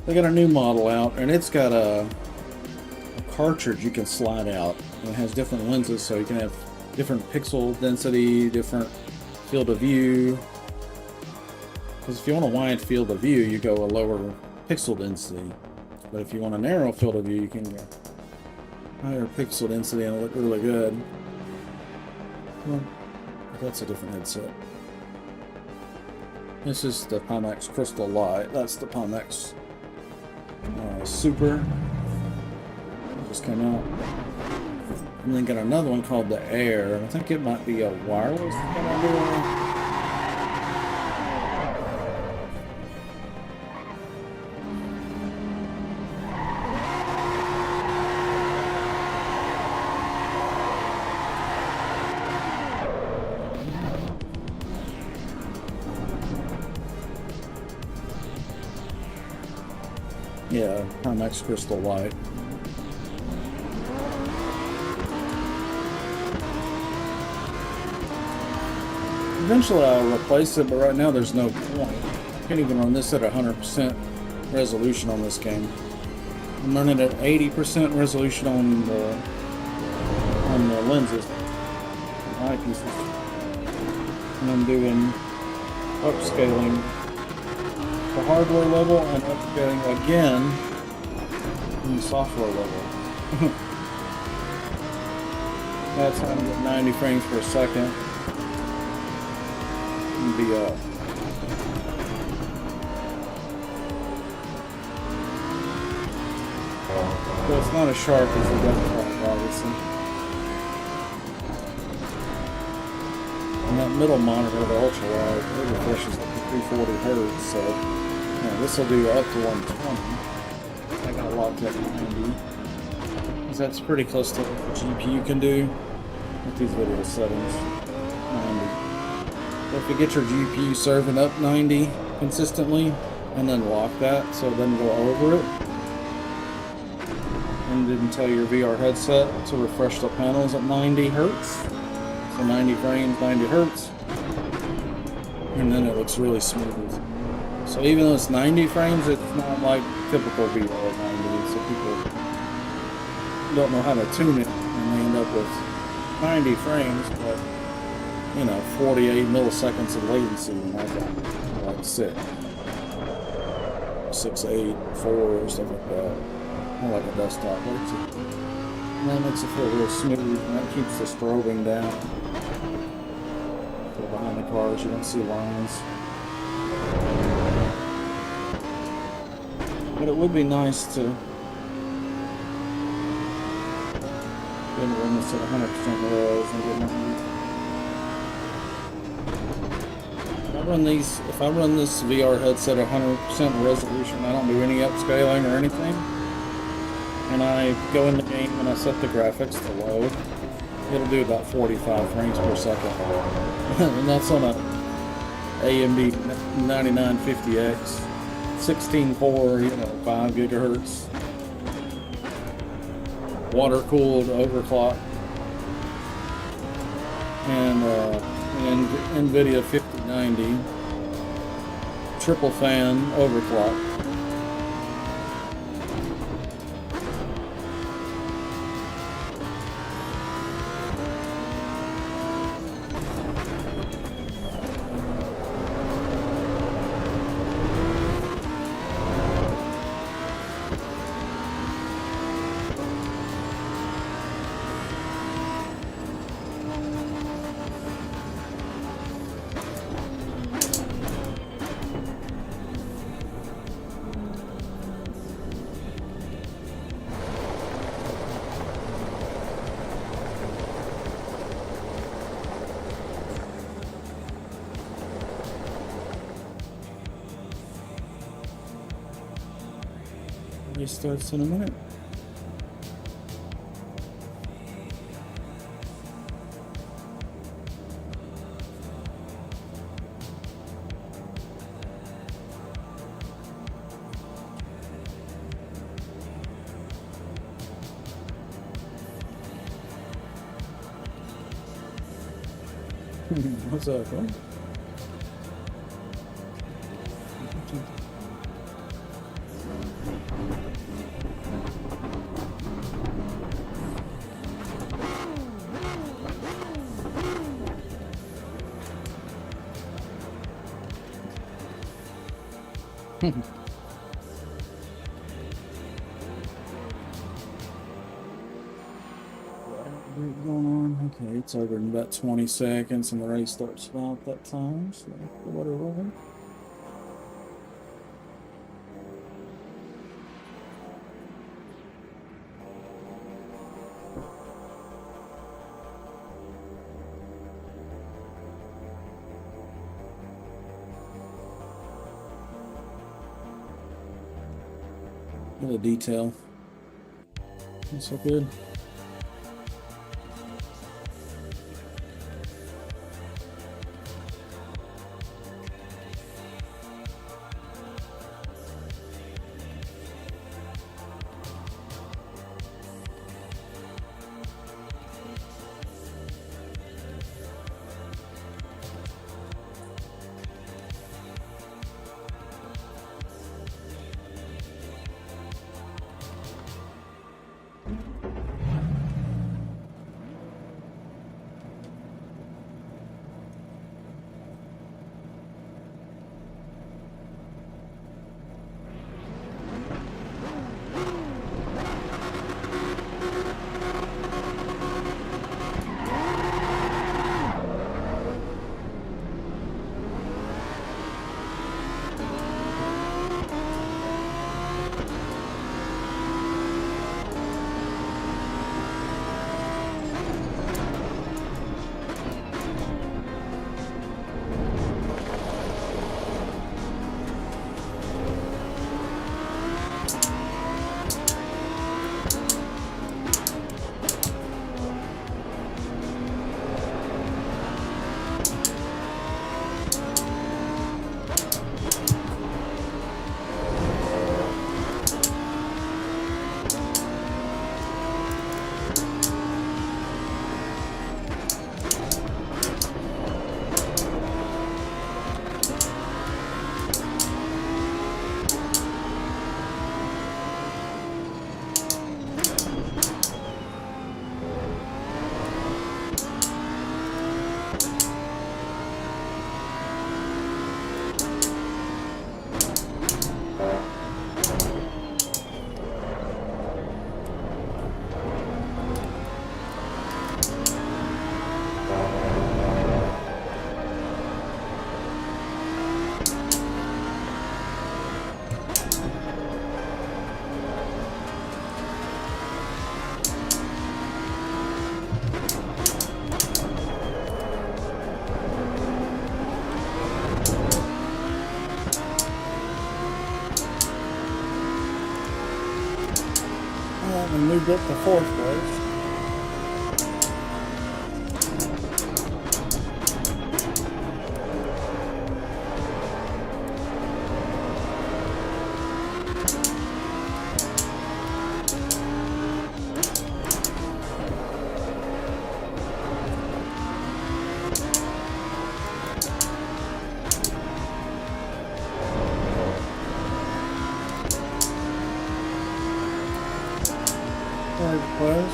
They got a new model out, and it's got a cartridge you can slide out. And it has different lenses, so you can have different pixel density, different field of view. Because if you want a wide field of view, you go a lower pixel density. But if you want a narrow field of view, you can go higher pixel density and it'll look really good. Well, that's a different headset. This is the Pimax Crystal Light. That's the Pimax Super. It just came out. And then got another one called the Air. I think it might be a wireless one. Yeah, Pimax Crystal Light. Eventually I'll replace it, but right now there's no point. I can't even run this at 100% resolution on this game. I'm running at 80% resolution on the lenses, eyepieces, and I'm doing upscaling the hardware level and upscaling again in the software level. That's how I'm getting 90 frames per second. And be up. So it's not as sharp as the desktop, obviously. And that middle monitor, the ultra wide, it refreshes at 340 Hz, so this will do up to 120. I got locked at 90. Because that's pretty close to what the GPU can do with these video settings. 90. So if you get your GPU serving up 90 consistently, and then lock that so it doesn't go over it, and then tell your VR headset to refresh the panels at 90 Hz. So 90 frames, 90 Hz. And then it looks really smooth. So even though it's 90 frames, it's not like typical VR at 90. So people don't know how to tune it, and they end up with 90 frames, but 48 milliseconds of latency, and I got like 6.8.4 or something like that. More like a desktop. And that makes it feel real smooth, and that keeps the strobing down. So behind the cars, you don't see lines. But it would be nice to run this at 100% res and get my if I run this VR headset at 100% resolution, I don't do any upscaling or anything, and I go in the game and I set the graphics to low, it'll do about 45 frames per second. And that's on a AMD 9950X, 16-core, 5 gigahertz, water-cooled overclock, and NVIDIA 5090 triple fan overclock. He starts in a minute. What's up, bro? Going on. Okay, it's over in about 20 seconds, and the race starts about that time. So, whatever. Look at the detail. That's so good. And moved up to 4th place. Place.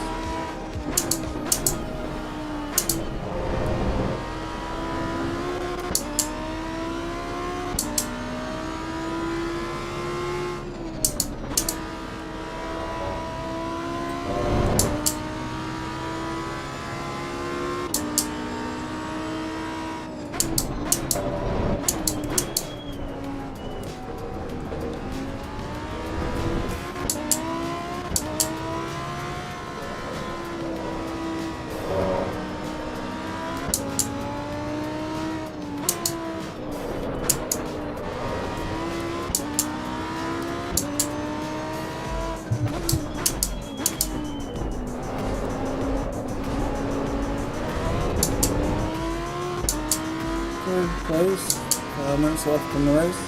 place. 5 minutes left in the race.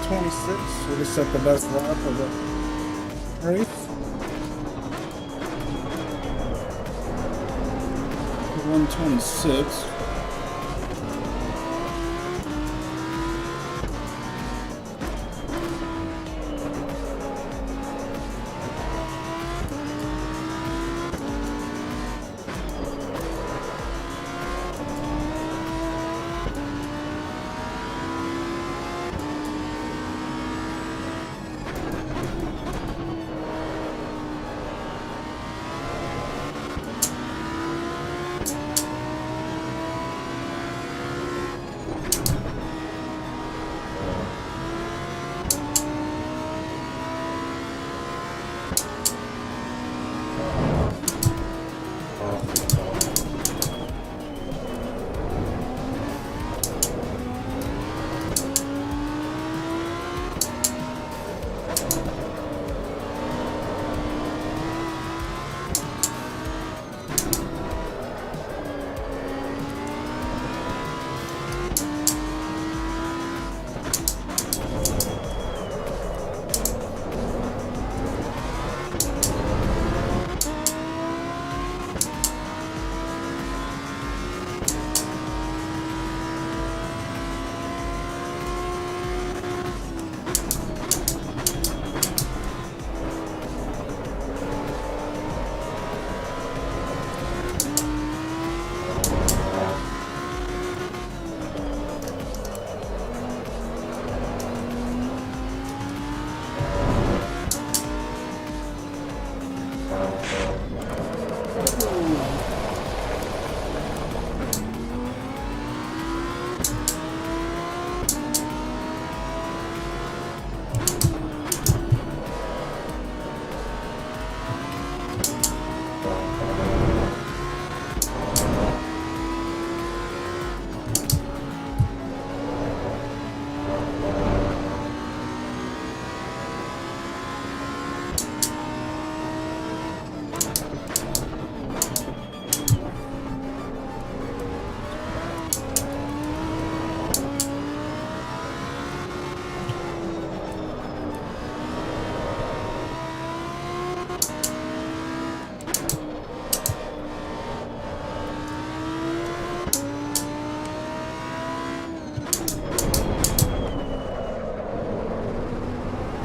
126. We'll just set the best lap of the race. 126.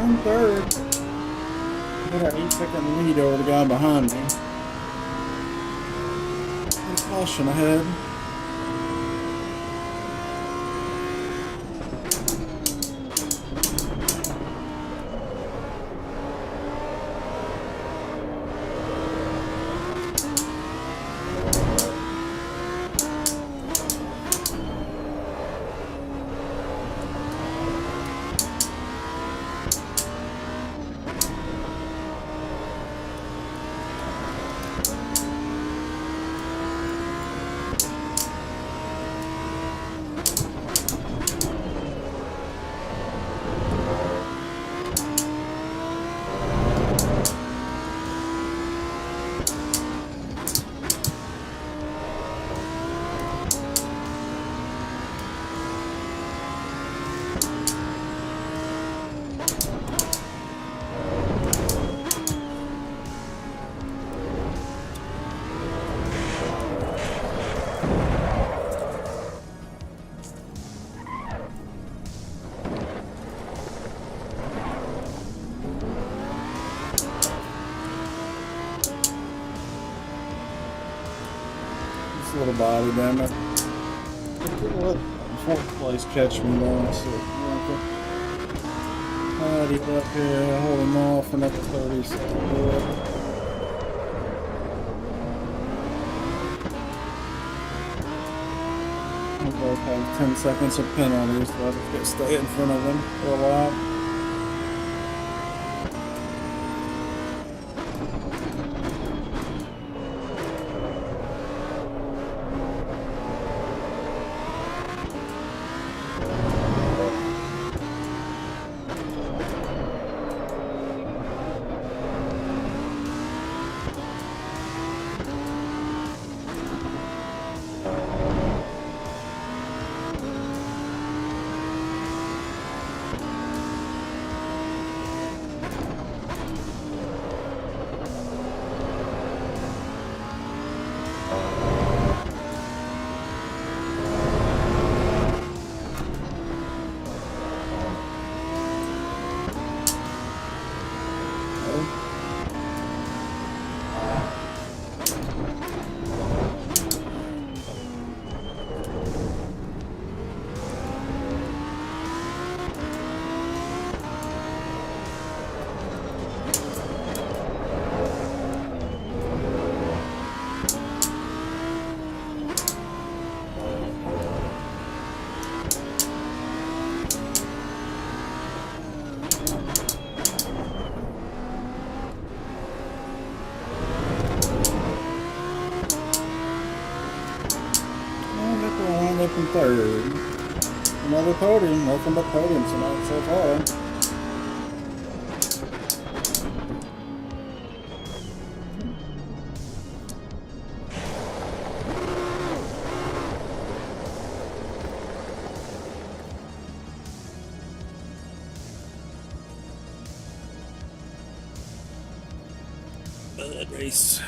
I'm third. I got an 8-second lead over the guy behind me. And caution ahead. A little body damage. Let fourth place catch me down. So hide it up here, hold him off another 30 seconds. We both have 10 seconds of penalties, so I just get stay in front of them for a while. another podium. Nothing but podiums tonight so far. Bad race.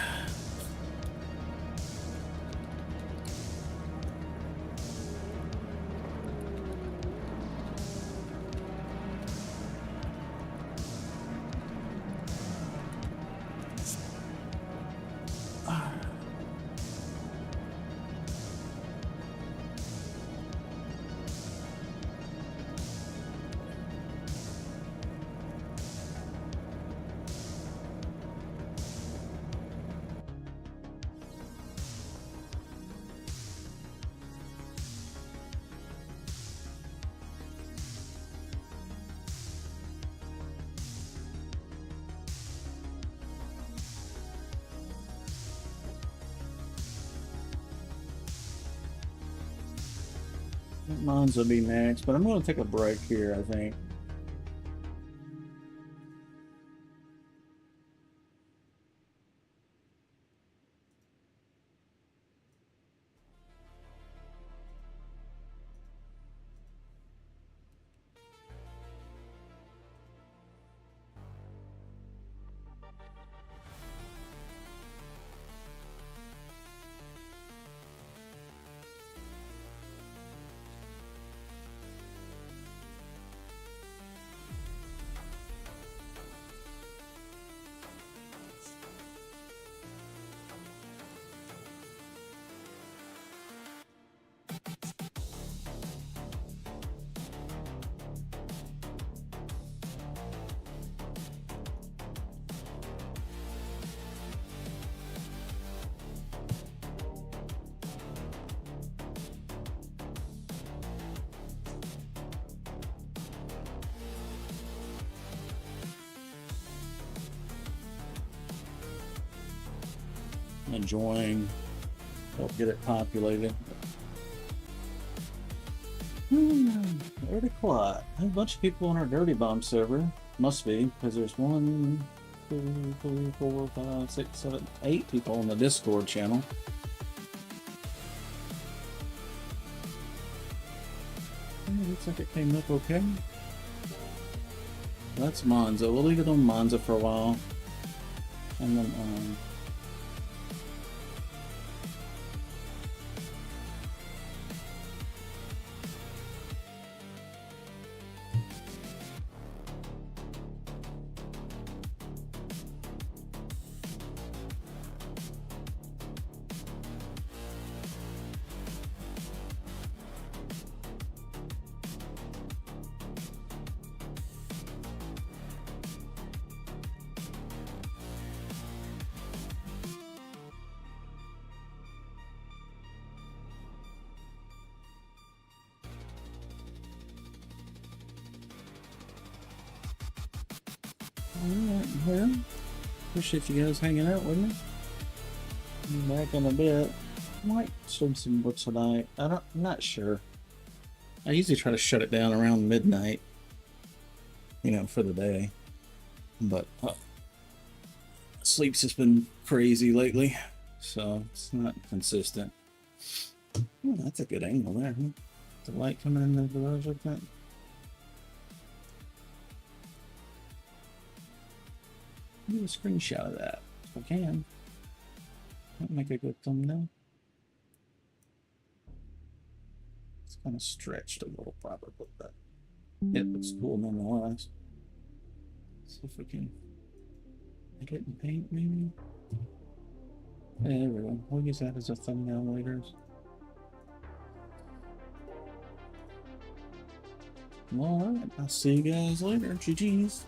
Mine's will be next, but I'm going to take a break here, I think. Enjoying, help get it populated. Very quiet. A bunch of people on our Dirty Bomb server. Must be, because there's 1, 2, 3, 4, 5, 6, 7, 8 people on the Discord channel. Looks like it came up okay. That's Monza. We'll leave it on Monza for a while. And then alright, well, appreciate you guys hanging out with me. I'm back in a bit. Might stream some more tonight. I'm not sure. I usually try to shut it down around midnight, you know, for the day. But sleep's just been crazy lately, so it's not consistent. Oh, that's a good angle there, huh? The light coming in the garage like that. Do a screenshot of that if I can. That'll make a good thumbnail. It's kind of stretched a little, probably, but it looks cool nonetheless. See if we can make it in paint, maybe. There we go. We'll use that as a thumbnail later. Alright, I'll see you guys later. GG's.